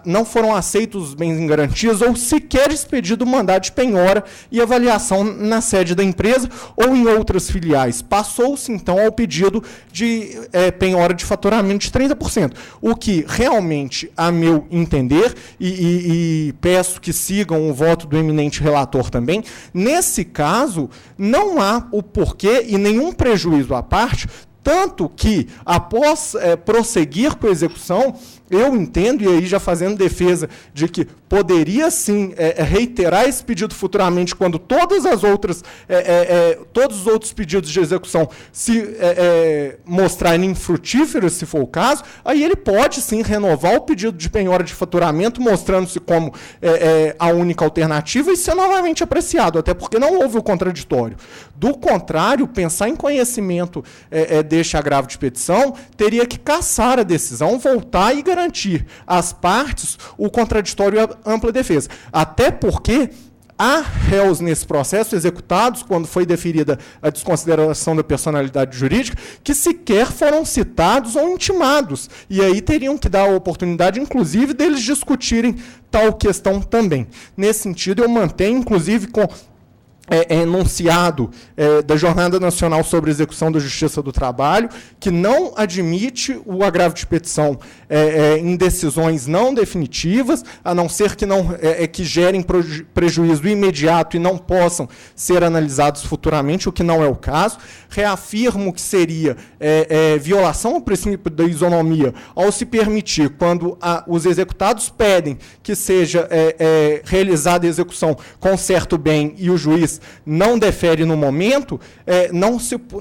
Speaker 10: não foram aceitos os bens em garantias ou sequer expedido mandado de penhora e avaliação na sede da empresa ou em outras filiais. Passou-se, então, ao pedido de penhora de faturamento de 30%, o que realmente, a meu entender, e peço que sigam o voto do eminente relator também, nesse caso, não há o porquê e nenhum prejuízo à parte, tanto que, após prosseguir com a execução, eu entendo, e aí já fazendo defesa de que poderia sim reiterar esse pedido futuramente quando todos os outros pedidos de execução se mostrarem infrutíferos, se for o caso, aí ele pode sim renovar o pedido de penhora de faturamento, mostrando-se como a única alternativa e ser novamente apreciado, até porque não houve o contraditório. Do contrário, pensar em conhecimento deste agravo de petição teria que cassar a decisão, voltar e garantir às partes o contraditório e a ampla defesa. Até porque há réus nesse processo executados, quando foi deferida a desconsideração da personalidade jurídica, que sequer foram citados ou intimados. E aí teriam que dar a oportunidade, inclusive, deles discutirem tal questão também. Nesse sentido, eu mantenho, inclusive, com enunciado da Jornada Nacional sobre Execução da Justiça do Trabalho, que não admite o agravo de petição em decisões não definitivas, a não ser que, que gerem prejuízo imediato e não possam ser analisados futuramente, o que não é o caso. Reafirmo que seria violação ao princípio da isonomia ao se permitir, quando os executados pedem que seja realizada a execução com certo bem e o juiz não defere no momento,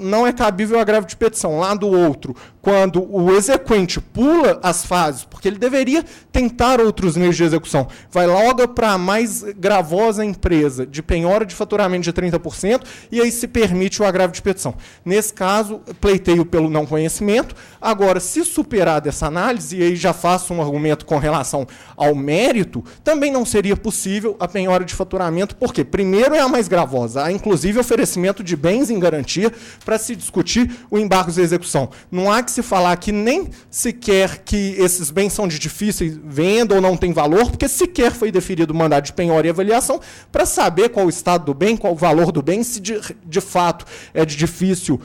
Speaker 10: não é cabível o agravo de petição. Lá do outro, quando o exequente pula as fases, porque ele deveria tentar outros meios de execução, vai logo para a mais gravosa empresa, de penhora de faturamento de 30%, e aí se permite o agravo de petição. Nesse caso, pleiteio pelo não conhecimento. Agora, se superar dessa análise, e aí já faço um argumento com relação ao mérito, também não seria possível a penhora de faturamento, porque primeiro é a mais gravosa, há inclusive oferecimento de bens em garantia para se discutir o embargo de execução. Não há que se falar que nem sequer que esses bens são de difícil venda ou não tem valor, porque sequer foi deferido o mandado de penhora e avaliação para saber qual o estado do bem, qual o valor do bem, se de fato é de difícil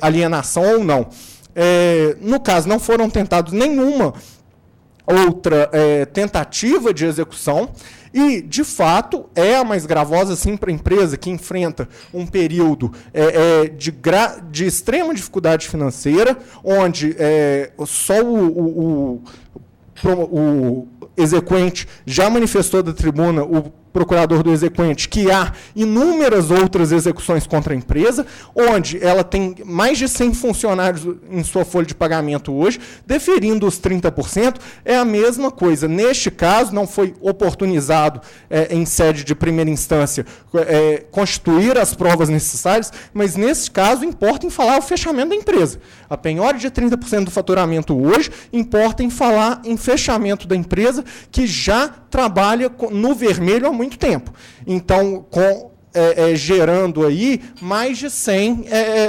Speaker 10: alienação ou não. No caso, não foram tentados nenhuma outra tentativa de execução, e, de fato, é a mais gravosa, sim, para a empresa que enfrenta um período de extrema dificuldade financeira, onde só o exequente já manifestou da tribuna, o procurador do exequente, que há inúmeras outras execuções contra a empresa, onde ela tem mais de 100 funcionários em sua folha de pagamento hoje, deferindo os 30%, é a mesma coisa. Neste caso, não foi oportunizado em sede de primeira instância constituir as provas necessárias, mas, nesse caso, importa em falar o fechamento da empresa. A penhora de 30% do faturamento hoje importa em falar em fechamento da empresa, que já trabalha no vermelho há muito tempo. Então, gerando aí mais de 100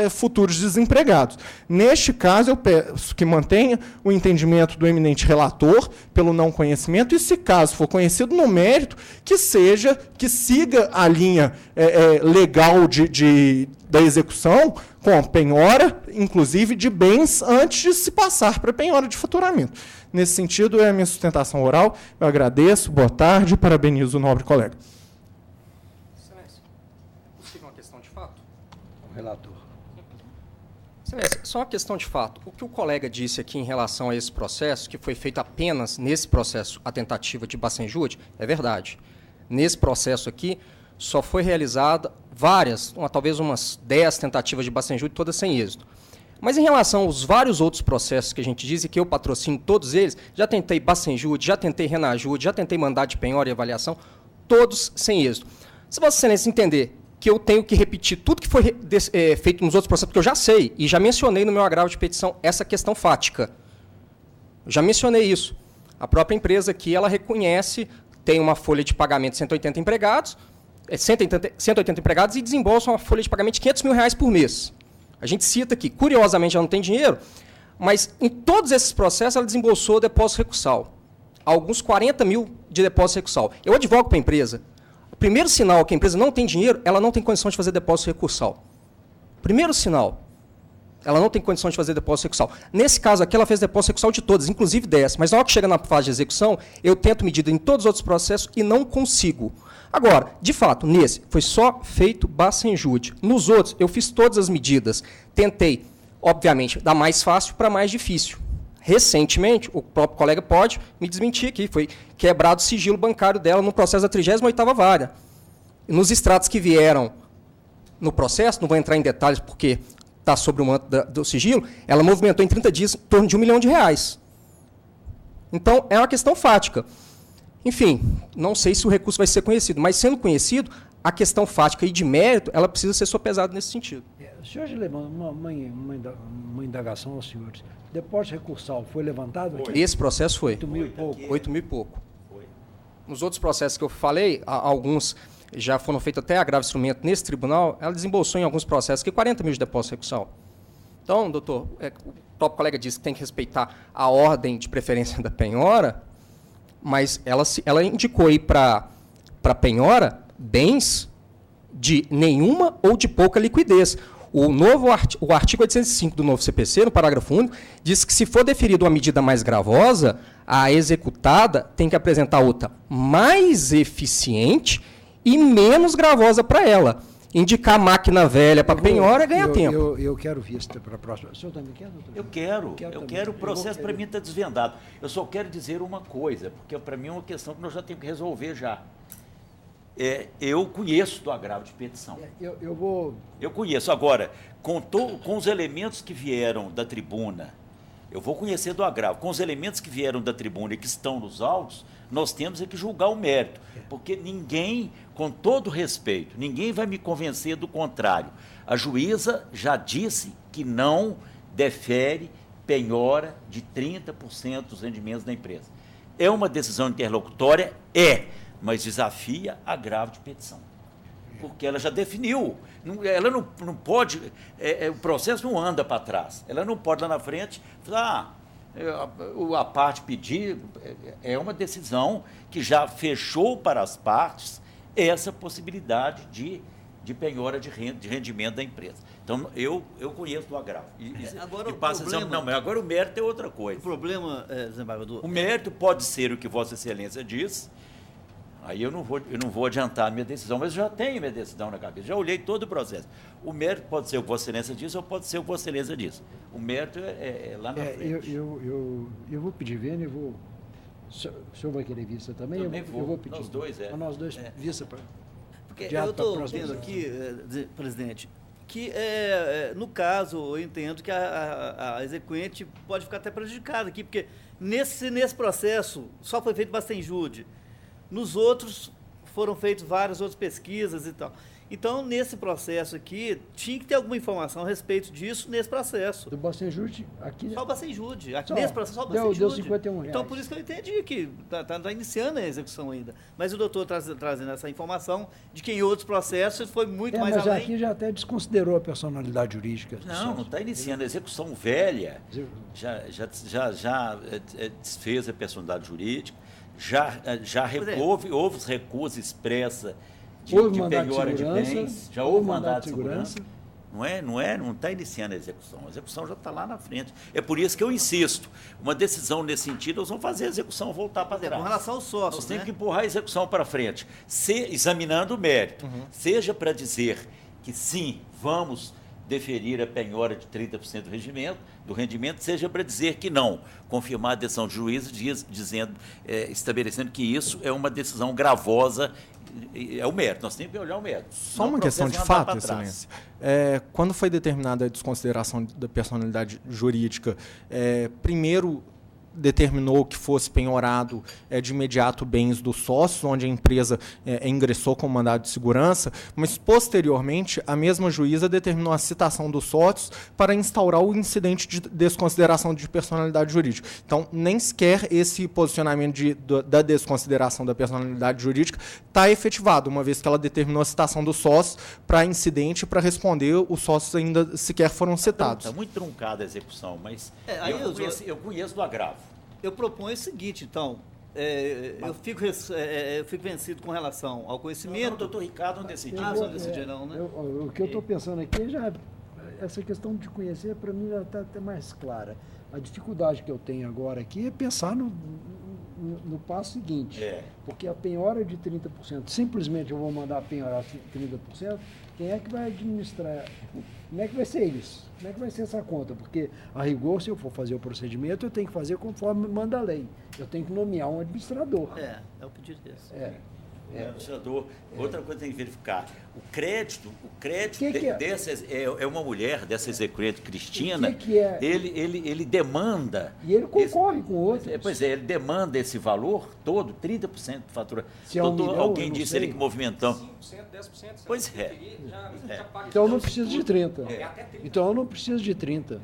Speaker 10: futuros desempregados. Neste caso, eu peço que mantenha o entendimento do eminente relator pelo não conhecimento e, se caso for conhecido no mérito, que siga a linha legal da execução com a penhora, inclusive, de bens antes de se passar para a penhora de faturamento. Nesse sentido, é a minha sustentação oral. Eu agradeço, boa tarde e parabenizo o nobre colega.
Speaker 9: Relator. Excelência, só uma questão de fato. O que o colega disse aqui em relação a esse processo, que foi feito apenas nesse processo a tentativa de Bacenjude, é verdade. Nesse processo aqui, só foi realizada talvez umas 10 tentativas de Bacenjude, todas sem êxito. Mas em relação aos vários outros processos que a gente diz e que eu patrocino todos eles, já tentei Bacenjude, já tentei Renajude, já tentei mandado de penhora e avaliação, todos sem êxito. Se Vossa Excelência entender que eu tenho que repetir tudo que foi feito nos outros processos, porque eu já sei, e já mencionei no meu agravo de petição essa questão fática. Eu já mencionei isso. A própria empresa aqui, ela reconhece, tem uma folha de pagamento de 180 empregados, 180 empregados e desembolsa uma folha de pagamento de R$500 mil por mês. A gente cita aqui, curiosamente, ela não tem dinheiro, mas em todos esses processos ela desembolsou depósito recursal. Alguns 40 mil de depósito recursal. Eu advogo para a empresa. O primeiro sinal que a empresa não tem dinheiro, ela não tem condição de fazer depósito recursal. Primeiro sinal, ela não tem condição de fazer depósito recursal. Nesse caso aqui, ela fez depósito recursal de todas, inclusive 10. Mas na hora que chega na fase de execução, eu tento medida em todos os outros processos e não consigo. Agora, de fato, nesse, foi só feito Bacenjude. Nos outros, eu fiz todas as medidas. Tentei, obviamente, da mais fácil para mais difícil. Recentemente, o próprio colega pode me desmentir aqui, foi quebrado o sigilo bancário dela no processo da 38ª vara. Nos extratos que vieram no processo, não vou entrar em detalhes porque está sobre o manto do sigilo, ela movimentou em 30 dias em torno de R$1 milhão. Então, é uma questão fática. Enfim, não sei se o recurso vai ser conhecido, mas sendo conhecido, a questão fática e de mérito, ela precisa ser sopesada nesse sentido.
Speaker 2: Senhor Gilemão, uma indagação aos senhores. Depósito recursal foi levantado?
Speaker 9: Foi. Esse processo foi.
Speaker 2: 8 mil e pouco.
Speaker 9: 8 mil e pouco. Foi. Nos outros processos que eu falei, alguns já foram feitos até agravo de instrumento nesse tribunal, ela desembolsou em alguns processos que 40 mil de depósito recursal. Então, doutor, o próprio colega disse que tem que respeitar a ordem de preferência da penhora, mas ela indicou aí para a penhora bens de nenhuma ou de pouca liquidez. O artigo 805 do novo CPC, no parágrafo único, diz que se for deferida uma medida mais gravosa, a executada tem que apresentar outra mais eficiente e menos gravosa para ela. Indicar máquina velha para penhora é ganhar tempo.
Speaker 2: Eu quero vista para a próxima. O senhor também quer, doutor?
Speaker 7: Eu quero. O processo para mim está desvendado. Eu só quero dizer uma coisa, porque para mim é uma questão que nós já temos que resolver já. Eu conheço do agravo de petição. Eu conheço. Agora, com os elementos que vieram da tribuna, eu vou conhecer do agravo. Com os elementos que vieram da tribuna e que estão nos autos, nós temos que julgar o mérito. Porque ninguém, com todo respeito, ninguém vai me convencer do contrário. A juíza já disse que não defere penhora de 30% dos rendimentos da empresa. É uma decisão interlocutória? Mas desafia agravo de petição. Porque ela já definiu. Ela não pode, o processo não anda para trás. Ela não pode lá na frente falar, a parte pedir, é uma decisão que já fechou para as partes essa possibilidade de penhora de rendimento da empresa. Então, eu conheço o agravo. Agora o mérito é outra coisa.
Speaker 4: O problema, desembargador...
Speaker 7: O mérito pode ser o que Vossa Excelência diz. Aí eu não vou adiantar a minha decisão, mas eu já tenho minha decisão na cabeça, já olhei todo o processo. O mérito pode ser o que Vossa Excelência diz ou pode ser o que Vossa Excelência diz. O mérito é lá na frente.
Speaker 2: Eu vou pedir vênia, o senhor vai querer vista também?
Speaker 7: Eu vou pedir.
Speaker 2: Nós dois, Nós dois, vista para...
Speaker 4: Porque eu estou vendo aqui, presidente, que no caso eu entendo que a exequente pode ficar até prejudicada aqui, porque nesse processo só foi feito Bacenjude. Nos outros foram feitas várias outras pesquisas e tal. Então, nesse processo aqui, tinha que ter alguma informação a respeito disso nesse processo.
Speaker 2: Do Bacenjude, aqui...
Speaker 4: Só o Bacenjude. Nesse processo, só o Bacenjude.
Speaker 2: Deu R$51.
Speaker 4: Então, por isso que eu entendi que está iniciando a execução ainda. Mas o doutor trazendo essa informação de que em outros processos foi muito mais além.
Speaker 2: Mas aqui já até desconsiderou a personalidade jurídica.
Speaker 7: Não está iniciando. A execução velha já desfez a personalidade jurídica, houve os recursos expressa de penhora de bens, já houve mandato de segurança. Não está iniciando a execução já está lá na frente. É por isso que eu insisto, uma decisão nesse sentido, nós vamos fazer a execução voltar para trás.
Speaker 4: Com relação aos sócios,
Speaker 7: nós temos que empurrar a execução para frente, examinando o mérito, seja para dizer que sim, vamos deferir a penhora de 30% do rendimento, seja para dizer que não, confirmar a decisão de juízo estabelecendo que isso é uma decisão gravosa é o mérito, nós temos que olhar o mérito.
Speaker 10: Só uma questão de fato, Excelência. Quando foi determinada a desconsideração da personalidade jurídica, primeiro determinou que fosse penhorado de imediato bens dos sócios, onde a empresa ingressou com mandado de segurança, mas, posteriormente, a mesma juíza determinou a citação dos sócios para instaurar o incidente de desconsideração de personalidade jurídica. Então, nem sequer esse posicionamento da desconsideração da personalidade jurídica está efetivado, uma vez que ela determinou a citação dos sócios para incidente, para responder, os sócios ainda sequer foram citados.
Speaker 7: Está muito truncada a execução, mas eu conheço do agravo.
Speaker 4: Eu proponho o seguinte, então, eu fico vencido com relação ao conhecimento.
Speaker 7: O doutor Ricardo não decidiu.
Speaker 4: Não decidiu não, né?
Speaker 2: O que eu estou pensando aqui essa questão de conhecer, para mim, já está até mais clara. A dificuldade que eu tenho agora aqui é pensar no passo seguinte. Porque a penhora de 30%, simplesmente eu vou mandar penhorar 30%, quem é que vai administrar? Como é que vai ser isso? Como é que vai ser essa conta? Porque, a rigor, se eu for fazer o procedimento, eu tenho que fazer conforme manda a lei. Eu tenho que nomear um administrador.
Speaker 4: É o pedido desse.
Speaker 7: Administrador. Outra coisa que tem que verificar. O crédito dessa é uma mulher, dessa executiva Cristina, ele demanda...
Speaker 2: E ele concorre com outros.
Speaker 7: Ele demanda esse valor todo, 30% de fatura.
Speaker 2: Se é
Speaker 7: alguém disse ele que movimentão.
Speaker 11: 5%, 10%.
Speaker 7: Pois é.
Speaker 2: Então eu não preciso de 30. Então eu não preciso de 30.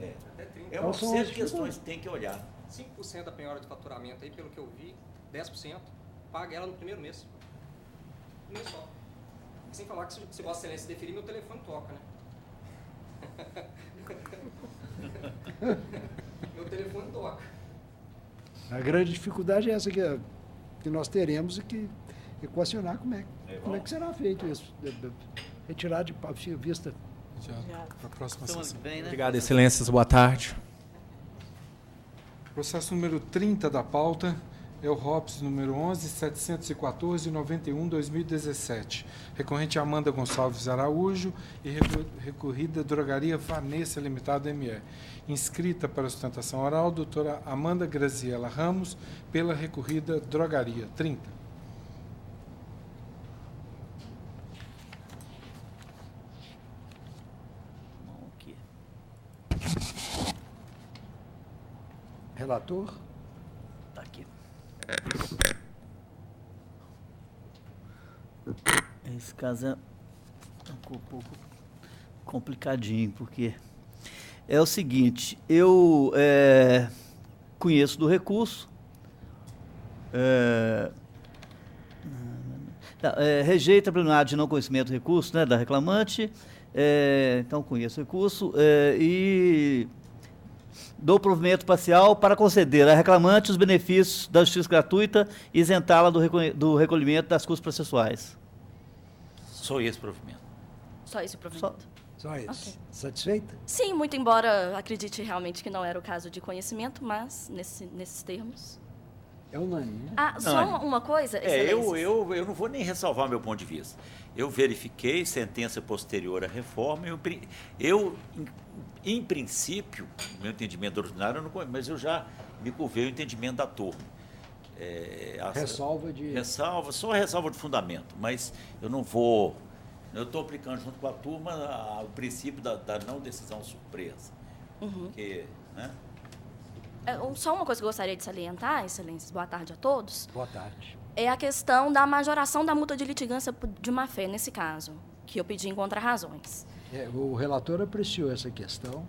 Speaker 7: É uma série de questões que tem que olhar.
Speaker 11: 5% da penhora de faturamento aí, pelo que eu vi, 10%, paga ela no primeiro mês. Nem só. Sem falar que se Vossa Excelência deferir, meu telefone toca, né? Meu telefone toca.
Speaker 2: A grande dificuldade é essa que nós teremos e que equacionar como é que será feito isso. Retirar de vista.
Speaker 5: Para a próxima sessão.
Speaker 4: Bem, né?
Speaker 10: Obrigado, Excelências. Boa tarde.
Speaker 5: Processo número 30 da pauta. É o ROPS número 11.714.91/2017. Recorrente Amanda Gonçalves Araújo e recorrida Drogaria Vanessa Limitada ME. Inscrita para sustentação oral, doutora Amanda Graziela Ramos, pela recorrida Drogaria 30.
Speaker 2: Relator?
Speaker 4: Está aqui. Esse caso é um pouco complicadinho, porque é o seguinte, eu conheço do recurso, rejeita a preliminar de não conhecimento do recurso, né, da reclamante, então conheço o recurso e dou provimento parcial para conceder à reclamante os benefícios da justiça gratuita e isentá-la do recolhimento das custas processuais.
Speaker 7: Só esse provimento.
Speaker 12: Só esse provimento.
Speaker 2: Só esse.
Speaker 12: Okay.
Speaker 2: Satisfeita?
Speaker 12: Sim, muito embora acredite realmente que não era o caso de conhecimento, mas nesses termos.
Speaker 2: É unânime, né?
Speaker 12: Só uma coisa,
Speaker 7: eu não vou nem ressalvar meu ponto de vista. Eu verifiquei sentença posterior à reforma, em princípio, meu entendimento ordinário, eu não conheço, mas eu já me curvei o entendimento da turma. Só ressalva de fundamento, mas eu não vou... Eu estou aplicando junto com a turma o princípio da não decisão surpresa. Porque, né?
Speaker 12: Só uma coisa que eu gostaria de salientar, Excelências, boa tarde a todos.
Speaker 2: Boa tarde.
Speaker 12: É a questão da majoração da multa de litigância de má-fé, nesse caso, que eu pedi em contra-razões.
Speaker 2: O relator apreciou essa questão.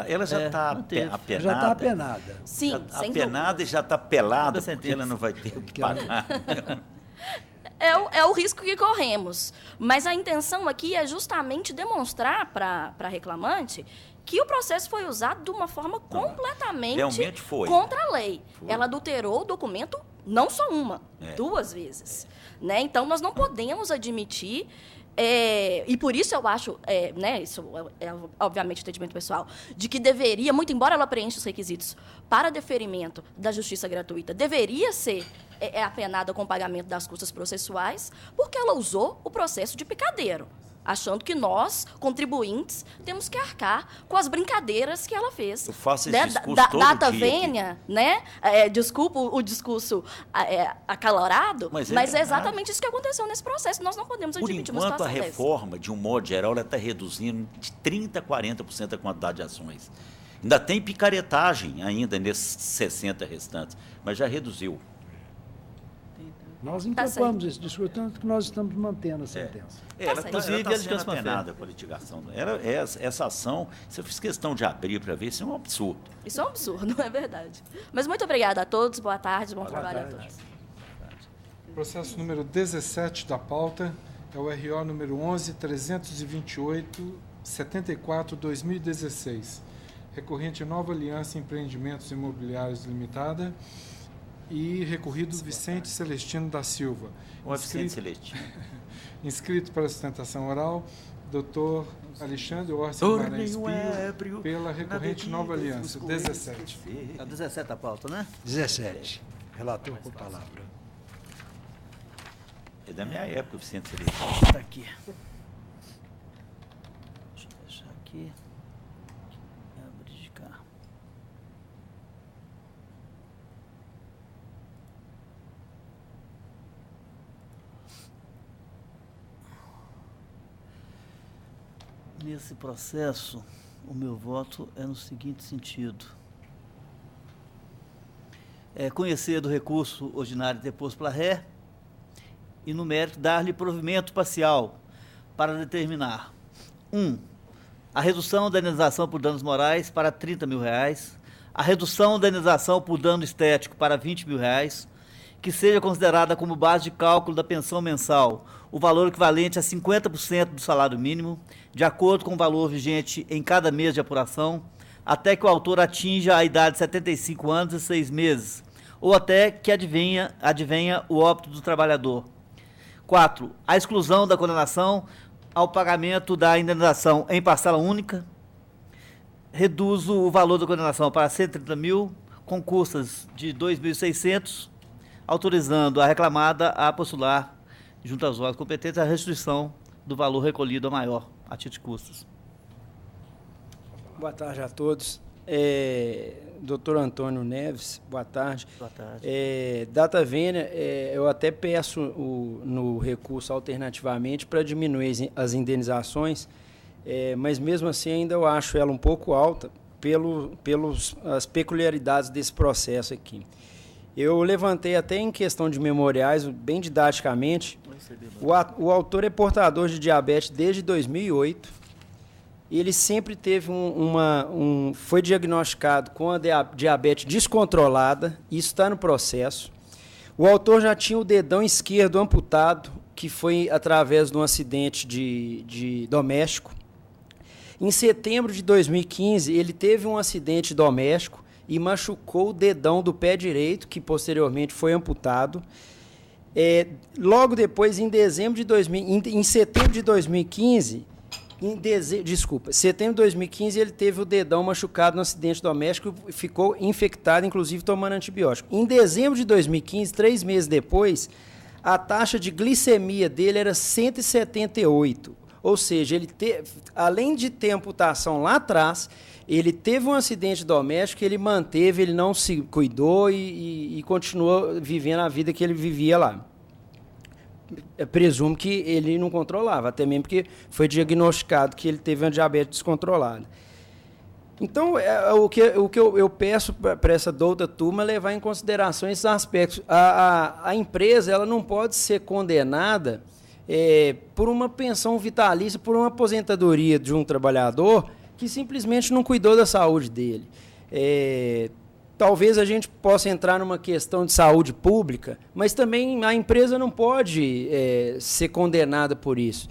Speaker 7: Ela já está apenada.
Speaker 2: Já está apenada.
Speaker 12: Sim, sem dúvida.
Speaker 7: Apenada e já está pelada, porque ela não vai ter o que pagar.
Speaker 12: É o risco que corremos. Mas a intenção aqui é justamente demonstrar para a reclamante que o processo foi usado de uma forma completamente contra a lei. Ela adulterou o documento não só uma, 2 vezes. Né? Então, nós não podemos admitir... e por isso eu acho, isso é obviamente entendimento pessoal, de que deveria, muito embora ela preencha os requisitos para deferimento da justiça gratuita, deveria ser apenada com pagamento das custas processuais, porque ela usou o processo de picadeiro. achando que nós, contribuintes, temos que arcar com as brincadeiras que ela fez.
Speaker 7: Eu faço esse discurso todo
Speaker 12: data
Speaker 7: dia
Speaker 12: vênia,
Speaker 7: aqui.
Speaker 12: né? Desculpa o discurso acalorado, mas é exatamente isso que aconteceu nesse processo. Nós não podemos admitir uma situação
Speaker 7: dessa. Por enquanto, a reforma, de um modo geral, ela está reduzindo de 30% a 40% a quantidade de ações. Ainda tem picaretagem ainda nesses 60 restantes, mas já reduziu.
Speaker 2: Nós encapamos esse discurso, tanto que nós estamos mantendo a sentença.
Speaker 7: Ela está sendo apenada com a litigação. Essa ação, se eu fiz questão de abrir para ver, isso é um absurdo.
Speaker 12: Isso é um absurdo, não é verdade. Mas muito obrigada a todos, boa tarde, bom trabalho a todos.
Speaker 5: Processo número 17 da pauta é o RO número 11.328/74/2016. Recorrente Nova Aliança Empreendimentos Imobiliários Limitada e recorrido Vicente Celestino da Silva.
Speaker 7: Vicente Celestino.
Speaker 5: Inscrito para sustentação oral, Dr. Alexandre Orsi Guimarães Pio, pela recorrente Nova Aliança. 17.
Speaker 4: É 17 a pauta, né?
Speaker 2: 17. Relator com palavra.
Speaker 7: É da minha época, Vicente Celestino.
Speaker 4: Está aqui. Deixa eu deixar aqui. Abrir de cá. Nesse processo, o meu voto é no seguinte sentido. Conhecer do recurso ordinário deposto pela ré e, no mérito, dar-lhe provimento parcial para determinar 1. A redução da indenização por danos morais para R$30 mil, a redução da indenização por dano estético para R$20 mil, que seja considerada como base de cálculo da pensão mensal o valor equivalente a 50% do salário mínimo, de acordo com o valor vigente em cada mês de apuração, até que o autor atinja a idade de 75 anos e 6 meses, ou até que advenha o óbito do trabalhador. 4. A exclusão da condenação ao pagamento da indenização em parcela única. Reduz o valor da condenação para R$130 mil, com custas de R$2.600, autorizando a reclamada a postular, junto aos órgãos competentes, a restituição do valor recolhido a maior, a título de custas.
Speaker 13: Boa tarde a todos. Doutor Antônio Neves, boa tarde.
Speaker 4: Boa tarde.
Speaker 13: Data vênia, eu até peço no recurso alternativamente para diminuir as indenizações, mas mesmo assim ainda eu acho ela um pouco alta pelas peculiaridades desse processo aqui. Eu levantei até em questão de memoriais, bem didaticamente, o autor é portador de diabetes desde 2008, ele sempre teve foi diagnosticado com a diabetes descontrolada, isso está no processo. O autor já tinha o dedão esquerdo amputado, que foi através de um acidente de doméstico. Em setembro de 2015, ele teve um acidente doméstico e machucou o dedão do pé direito, que posteriormente foi amputado. Logo depois, em setembro de 2015, setembro de 2015, ele teve o dedão machucado no acidente doméstico e ficou infectado, inclusive tomando antibiótico. Em dezembro de 2015, 3 meses depois, a taxa de glicemia dele era 178. Ou seja, além de ter amputação lá atrás, ele teve um acidente doméstico, ele manteve, ele não se cuidou e continuou vivendo a vida que ele vivia lá. Eu presumo que ele não controlava, até mesmo porque foi diagnosticado que ele teve uma diabetes descontrolada. Então, o que eu peço para essa douta turma é levar em consideração esses aspectos. A empresa ela não pode ser condenada por uma pensão vitalícia, por uma aposentadoria de um trabalhador que simplesmente não cuidou da saúde dele. Talvez a gente possa entrar numa questão de saúde pública, mas também a empresa não pode ser condenada por isso.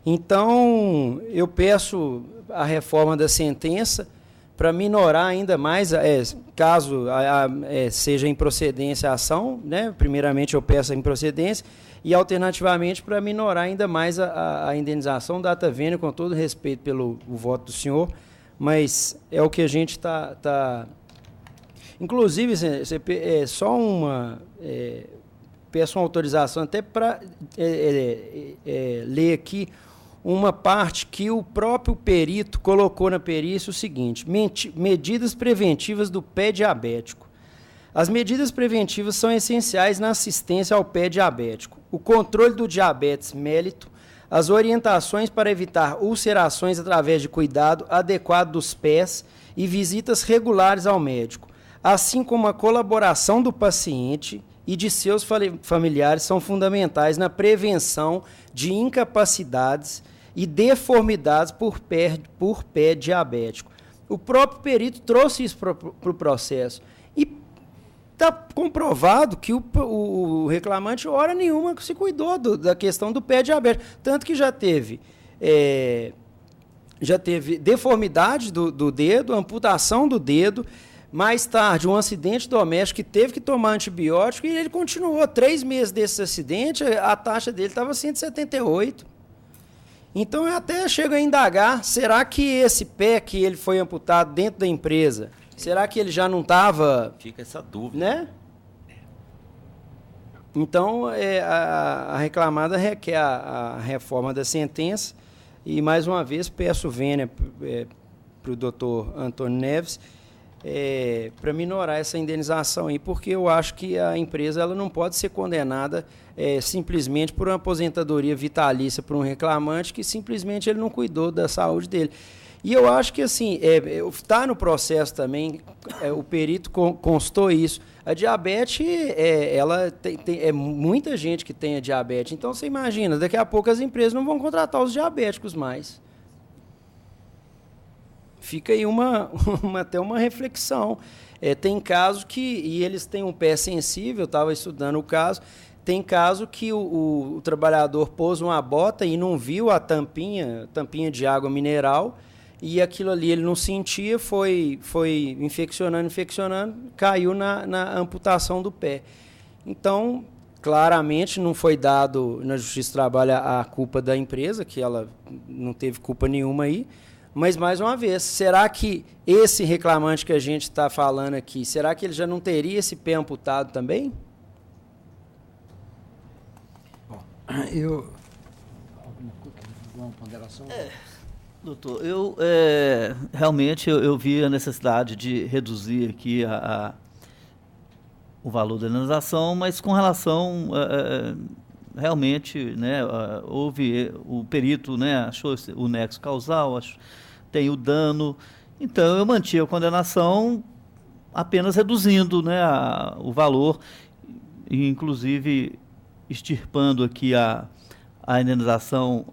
Speaker 13: Então, eu peço a reforma da sentença para minorar ainda mais, caso seja improcedência a ação, né? Primeiramente eu peço a improcedência, e alternativamente para minorar ainda mais a indenização. Data vênia, com todo respeito pelo voto do senhor, mas é o que a gente está... Inclusive, só peço uma autorização até para ler aqui uma parte que o próprio perito colocou na perícia o seguinte: medidas preventivas do pé diabético. As medidas preventivas são essenciais na assistência ao pé diabético. O controle do diabetes mellito, as orientações para evitar ulcerações através de cuidado adequado dos pés e visitas regulares ao médico, assim como a colaboração do paciente e de seus familiares são fundamentais na prevenção de incapacidades e deformidades por pé diabético. O próprio perito trouxe isso para o processo. E está comprovado que o reclamante, hora nenhuma, se cuidou da questão do pé diabético. Tanto que já teve deformidade do dedo, amputação do dedo. Mais tarde, um acidente doméstico que teve que tomar antibiótico e ele continuou. 3 meses desse acidente, a taxa dele estava 178. Então, eu até chego a indagar, será que esse pé que ele foi amputado dentro da empresa, será que ele já não estava...
Speaker 7: Fica essa dúvida.
Speaker 13: Né? Então, a reclamada requer a reforma da sentença e, mais uma vez, peço vênia para o doutor Antônio Neves para minorar essa indenização aí, porque eu acho que a empresa ela não pode ser condenada simplesmente por uma aposentadoria vitalícia por um reclamante que simplesmente ele não cuidou da saúde dele. E eu acho que, assim, está no processo também, o perito constou isso. A diabetes, ela tem muita gente que tem a diabetes. Então, você imagina, daqui a pouco as empresas não vão contratar os diabéticos mais. Fica aí até uma reflexão. Tem casos e eles têm um pé sensível, eu estava estudando o caso, tem caso que o trabalhador pôs uma bota e não viu a tampinha de água mineral, e aquilo ali ele não sentia, foi infeccionando, caiu na amputação do pé. Então, claramente não foi dado na Justiça do Trabalho a culpa da empresa, que ela não teve culpa nenhuma aí. Mas, mais uma vez, será que esse reclamante que a gente está falando aqui, será que ele já não teria esse pé amputado também?
Speaker 2: Bom, alguma ponderação?
Speaker 4: Doutor, realmente eu vi a necessidade de reduzir aqui o valor da indenização, mas com relação... realmente, né, houve o perito, né, achou o nexo causal, tem o dano, então eu mantive a condenação apenas reduzindo, né, o valor, e inclusive extirpando aqui a indenização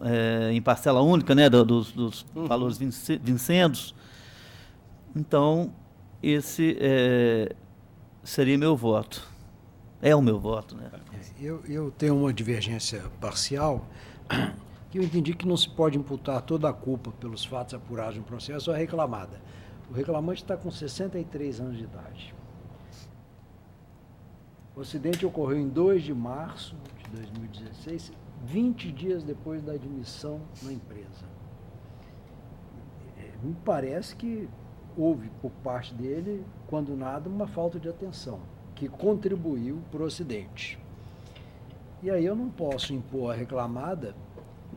Speaker 4: em parcela única, né, dos valores vincendos. Então, esse seria meu voto. É o meu voto, né?
Speaker 2: Eu tenho uma divergência parcial, que eu entendi que não se pode imputar toda a culpa pelos fatos apurados no processo à reclamada. O reclamante está com 63 anos de idade. O acidente ocorreu em 2 de março de 2016, 20 dias depois da admissão na empresa. Me parece que houve, por parte dele, quando nada, uma falta de atenção, que contribuiu para o acidente. E aí eu não posso impor a reclamada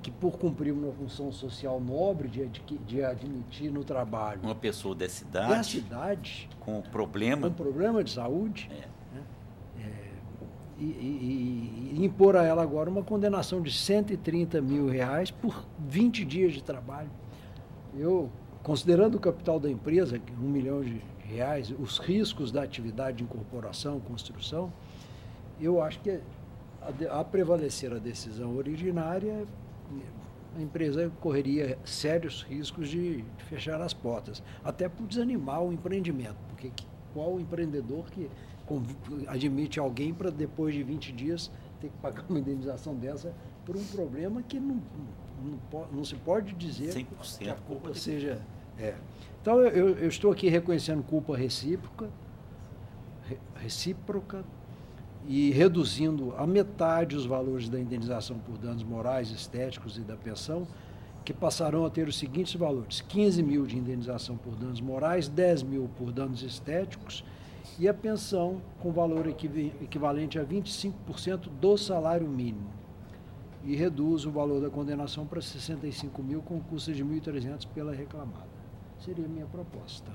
Speaker 2: que, por cumprir uma função social nobre de admitir no trabalho
Speaker 7: uma pessoa da cidade com problema
Speaker 2: de saúde, e impor a ela agora uma condenação de R$130 mil por 20 dias de trabalho. Eu, considerando o capital da empresa, R$1 milhão, os riscos da atividade de incorporação, construção, eu acho que a prevalecer a decisão originária, a empresa correria sérios riscos de fechar as portas, até por desanimar o empreendimento, porque qual empreendedor que admite alguém para depois de 20 dias ter que pagar uma indenização dessa por um problema que não se pode dizer
Speaker 7: 100%
Speaker 2: que a culpa seja... Então, eu estou aqui reconhecendo culpa recíproca e reduzindo a metade os valores da indenização por danos morais, estéticos e da pensão, que passarão a ter os seguintes valores: 15 mil de indenização por danos morais, 10 mil por danos estéticos e a pensão com valor equivalente a 25% do salário mínimo. e reduz o valor da condenação para 65 mil com custo de 1.300 pela reclamada. Seria a minha proposta.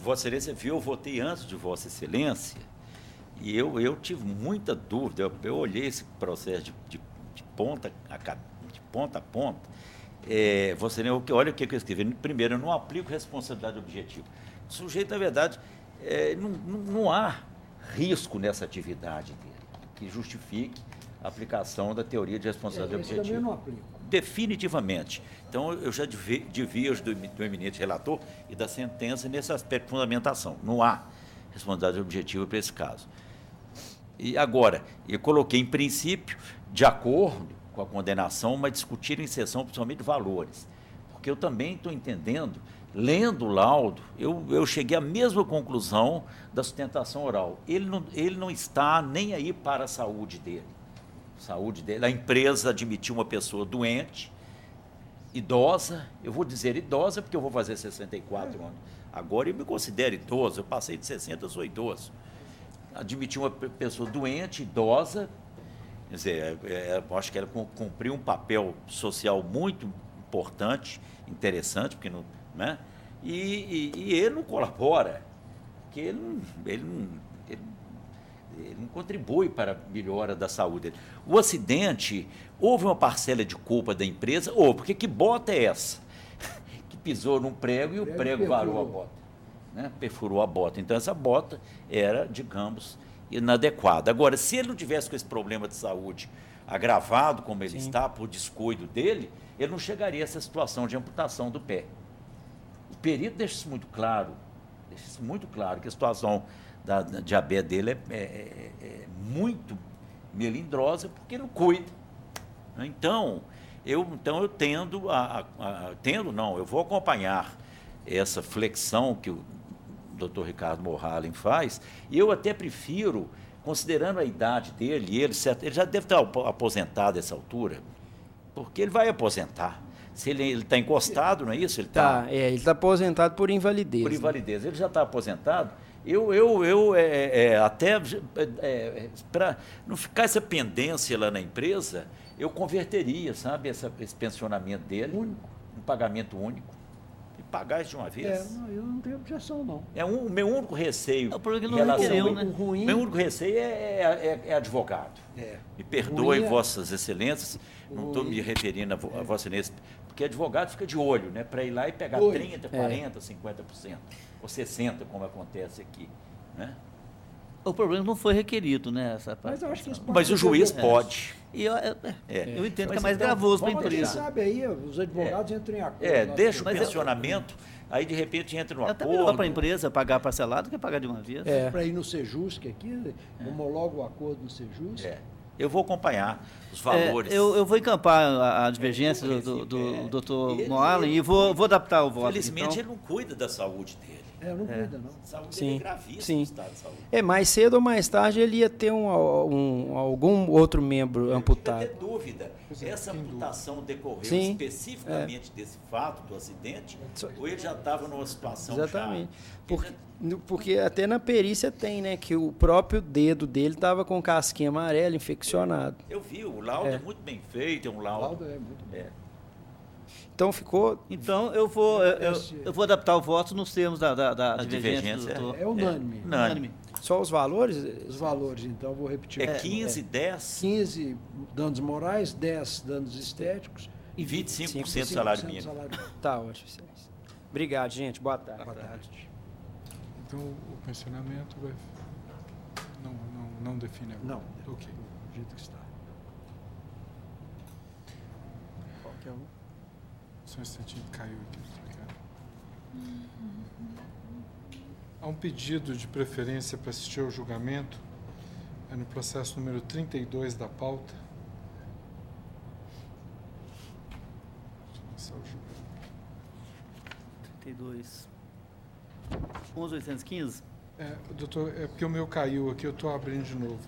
Speaker 7: Vossa Excelência viu, eu votei antes de Vossa Excelência e eu tive muita dúvida. Eu olhei esse processo de ponta a ponta. Vossa Excelência, olha o que eu escrevi. Primeiro, eu não aplico responsabilidade objetiva. O sujeito, na verdade, não há risco nessa atividade dele que justifique a aplicação da teoria de responsabilidade objetiva.
Speaker 2: Também não aplico.
Speaker 7: Definitivamente. Então, eu já devia do eminente relator e da sentença nesse aspecto de fundamentação. Não há responsabilidade objetiva para esse caso. E agora, eu coloquei em princípio, de acordo com a condenação, mas discutir em sessão principalmente de valores. Porque eu também estou entendendo, lendo o laudo, eu cheguei à mesma conclusão da sustentação oral. Ele não está nem aí para a saúde dele. A empresa admitiu uma pessoa doente, idosa, eu vou dizer idosa porque eu vou fazer 64 anos. Agora eu me considero idoso, eu passei de 60, eu sou idoso. Admitiu uma pessoa doente, idosa, quer dizer, eu acho que ela cumpriu um papel social muito importante, interessante, porque não, né? E ele não colabora, porque ele não contribui para a melhora da saúde dele. O acidente, houve uma parcela de culpa da empresa, porque que bota é essa? Que pisou num prego e o prego varou a bota, né? Perfurou a bota. Então, essa bota era, digamos, inadequada. Agora, se ele não tivesse com esse problema de saúde agravado, como ele está, por descuido dele, ele não chegaria a essa situação de amputação do pé. O perito deixa isso muito claro, que a situação da diabetes dele é muito melindrosa, porque ele não cuida. Então, eu vou acompanhar essa flexão que o Dr. Ricardo Morhalen faz, e eu até prefiro, considerando a idade dele, ele já deve estar aposentado a essa altura, porque ele vai aposentar. Se ele está encostado, não é isso? Ele
Speaker 13: está aposentado por invalidez.
Speaker 7: Por invalidez. Ele já está aposentado. Para não ficar essa pendência lá na empresa, eu converteria, sabe, esse pensionamento dele, um pagamento único, e pagar isso de uma vez.
Speaker 2: Eu não tenho objeção, não.
Speaker 7: O meu único receio.
Speaker 4: O problema que não requereu, né?
Speaker 7: Meu único receio é advogado. Me perdoem, Vossas Excelências, não estou me referindo a Vossa Excelência, porque advogado fica de olho, né, para ir lá e pegar 30%, 40%, 50%, ou 60%, como acontece aqui, né?
Speaker 4: O problema não foi requerido, né?
Speaker 7: Mas o juiz pode.
Speaker 4: Eu entendo que é mais gravoso para a empresa.
Speaker 2: Sabe aí, os advogados entram em acordo.
Speaker 7: Deixa o pensionamento, aí de repente entra no acordo.
Speaker 4: É melhor para a empresa pagar parcelado que pagar de uma vez.
Speaker 2: Para ir no Sejusc aqui, homologa o acordo no Sejusc.
Speaker 7: Eu vou acompanhar os valores.
Speaker 4: Eu vou encampar a divergência do Dr. Morhalen e vou adaptar o voto.
Speaker 7: Felizmente, ele não cuida da saúde dele.
Speaker 2: Não cuida, não.
Speaker 7: A saúde dele é gravíssima, o estado de saúde.
Speaker 13: Mais cedo ou mais tarde ele ia ter algum outro membro amputado.
Speaker 7: Eu não tenho dúvida. Essa amputação decorreu especificamente desse fato, do acidente, ou ele já estava numa situação
Speaker 13: Exatamente. Porque até na perícia tem, né, que o próprio dedo dele estava com casquinha amarela, infeccionado.
Speaker 7: Eu vi, o laudo é muito bem feito, é um laudo. O laudo
Speaker 2: é muito bem.
Speaker 13: Então ficou.
Speaker 4: Então eu vou adaptar o voto nos termos da divergência.
Speaker 2: É unânime.
Speaker 7: Unânime.
Speaker 13: Só os valores?
Speaker 2: Os valores, então eu vou repetir.
Speaker 7: 15, 10.
Speaker 2: 15 danos morais, 10 danos estéticos.
Speaker 7: E 25% do salário mínimo.
Speaker 13: Tá ótimo, excelência. Obrigado, gente. Boa tarde.
Speaker 2: Boa tarde.
Speaker 5: Então o pensionamento vai. Não define agora.
Speaker 2: Não.
Speaker 5: Ok.
Speaker 2: Do jeito que está.
Speaker 13: Qualquer um.
Speaker 5: Só um instantinho, caiu aqui. Há um pedido de preferência para assistir ao julgamento, no processo número 32 da pauta. Deixa eu começar o julgamento.
Speaker 4: 32. 11.815?
Speaker 5: Doutor, é porque o meu caiu aqui, eu estou abrindo de novo.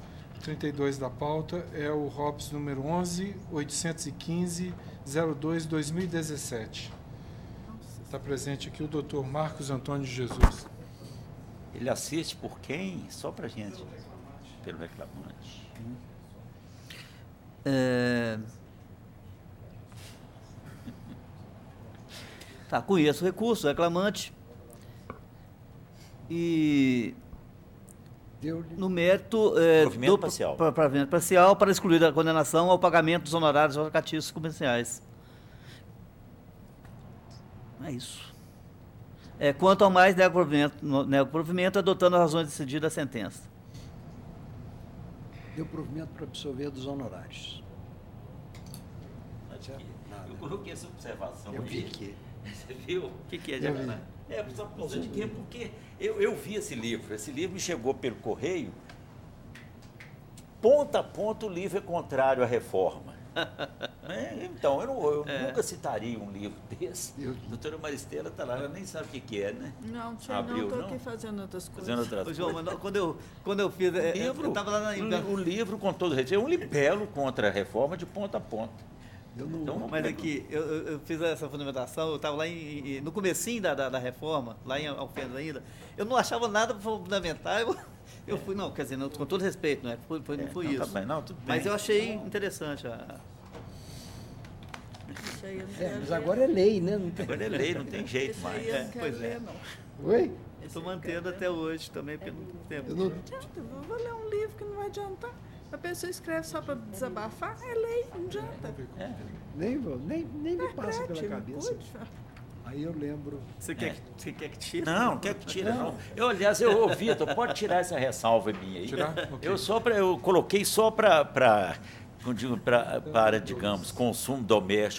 Speaker 5: 32 da pauta é o ROPS número 11.815.02.2017. Está presente aqui o doutor Marcos Antônio de Jesus.
Speaker 7: Ele assiste por quem? Só para gente. Pelo reclamante.
Speaker 4: Tá, conheço o recurso, o reclamante. E no mérito
Speaker 7: provimento parcial.
Speaker 4: Provimento parcial para excluir a condenação ao pagamento dos honorários locatícios comerciais. É isso. Quanto ao mais, nego o provimento adotando as razões decididas da sentença.
Speaker 2: Deu provimento para absolver dos honorários.
Speaker 7: Eu coloquei essa observação.
Speaker 2: Eu vi que.
Speaker 7: Você viu? O que é de só por causa de quê? Porque eu vi esse livro. Esse livro me chegou pelo correio. Ponta a ponta o livro é contrário à reforma. Então, eu nunca citaria um livro desse. A doutora Maristela está lá, ela nem sabe o que é, né?
Speaker 3: Não, estou aqui fazendo outras coisas.
Speaker 4: João, quando eu fiz... eu estava lá
Speaker 7: o livro, com todo respeito, é um libelo contra a reforma de ponta a ponta.
Speaker 4: Então, mas aqui, eu fiz essa fundamentação, eu estava lá no comecinho da reforma, lá em Alfenas ainda, eu não achava nada para fundamentar, eu fui, não, quer dizer, não, com todo respeito, não foi isso.
Speaker 7: Tá bem, não, tudo bem.
Speaker 4: Mas eu achei interessante
Speaker 2: mas agora é lei, né?
Speaker 7: Agora é lei, não tem jeito mais.
Speaker 4: Pois é.
Speaker 2: Oi?
Speaker 4: Estou mantendo até hoje também pelo tempo.
Speaker 3: Não adianta, vou ler um livro que não vai adiantar. A pessoa escreve só para desabafar, é lei, não adianta.
Speaker 2: Nem me passa pela cabeça. Aí eu lembro.
Speaker 4: Você quer que tire?
Speaker 7: Não quer que tire, não. Aliás, Vitor, pode tirar essa ressalva minha aí.
Speaker 5: Tirar? Okay.
Speaker 7: Eu coloquei só para, digamos, consumo doméstico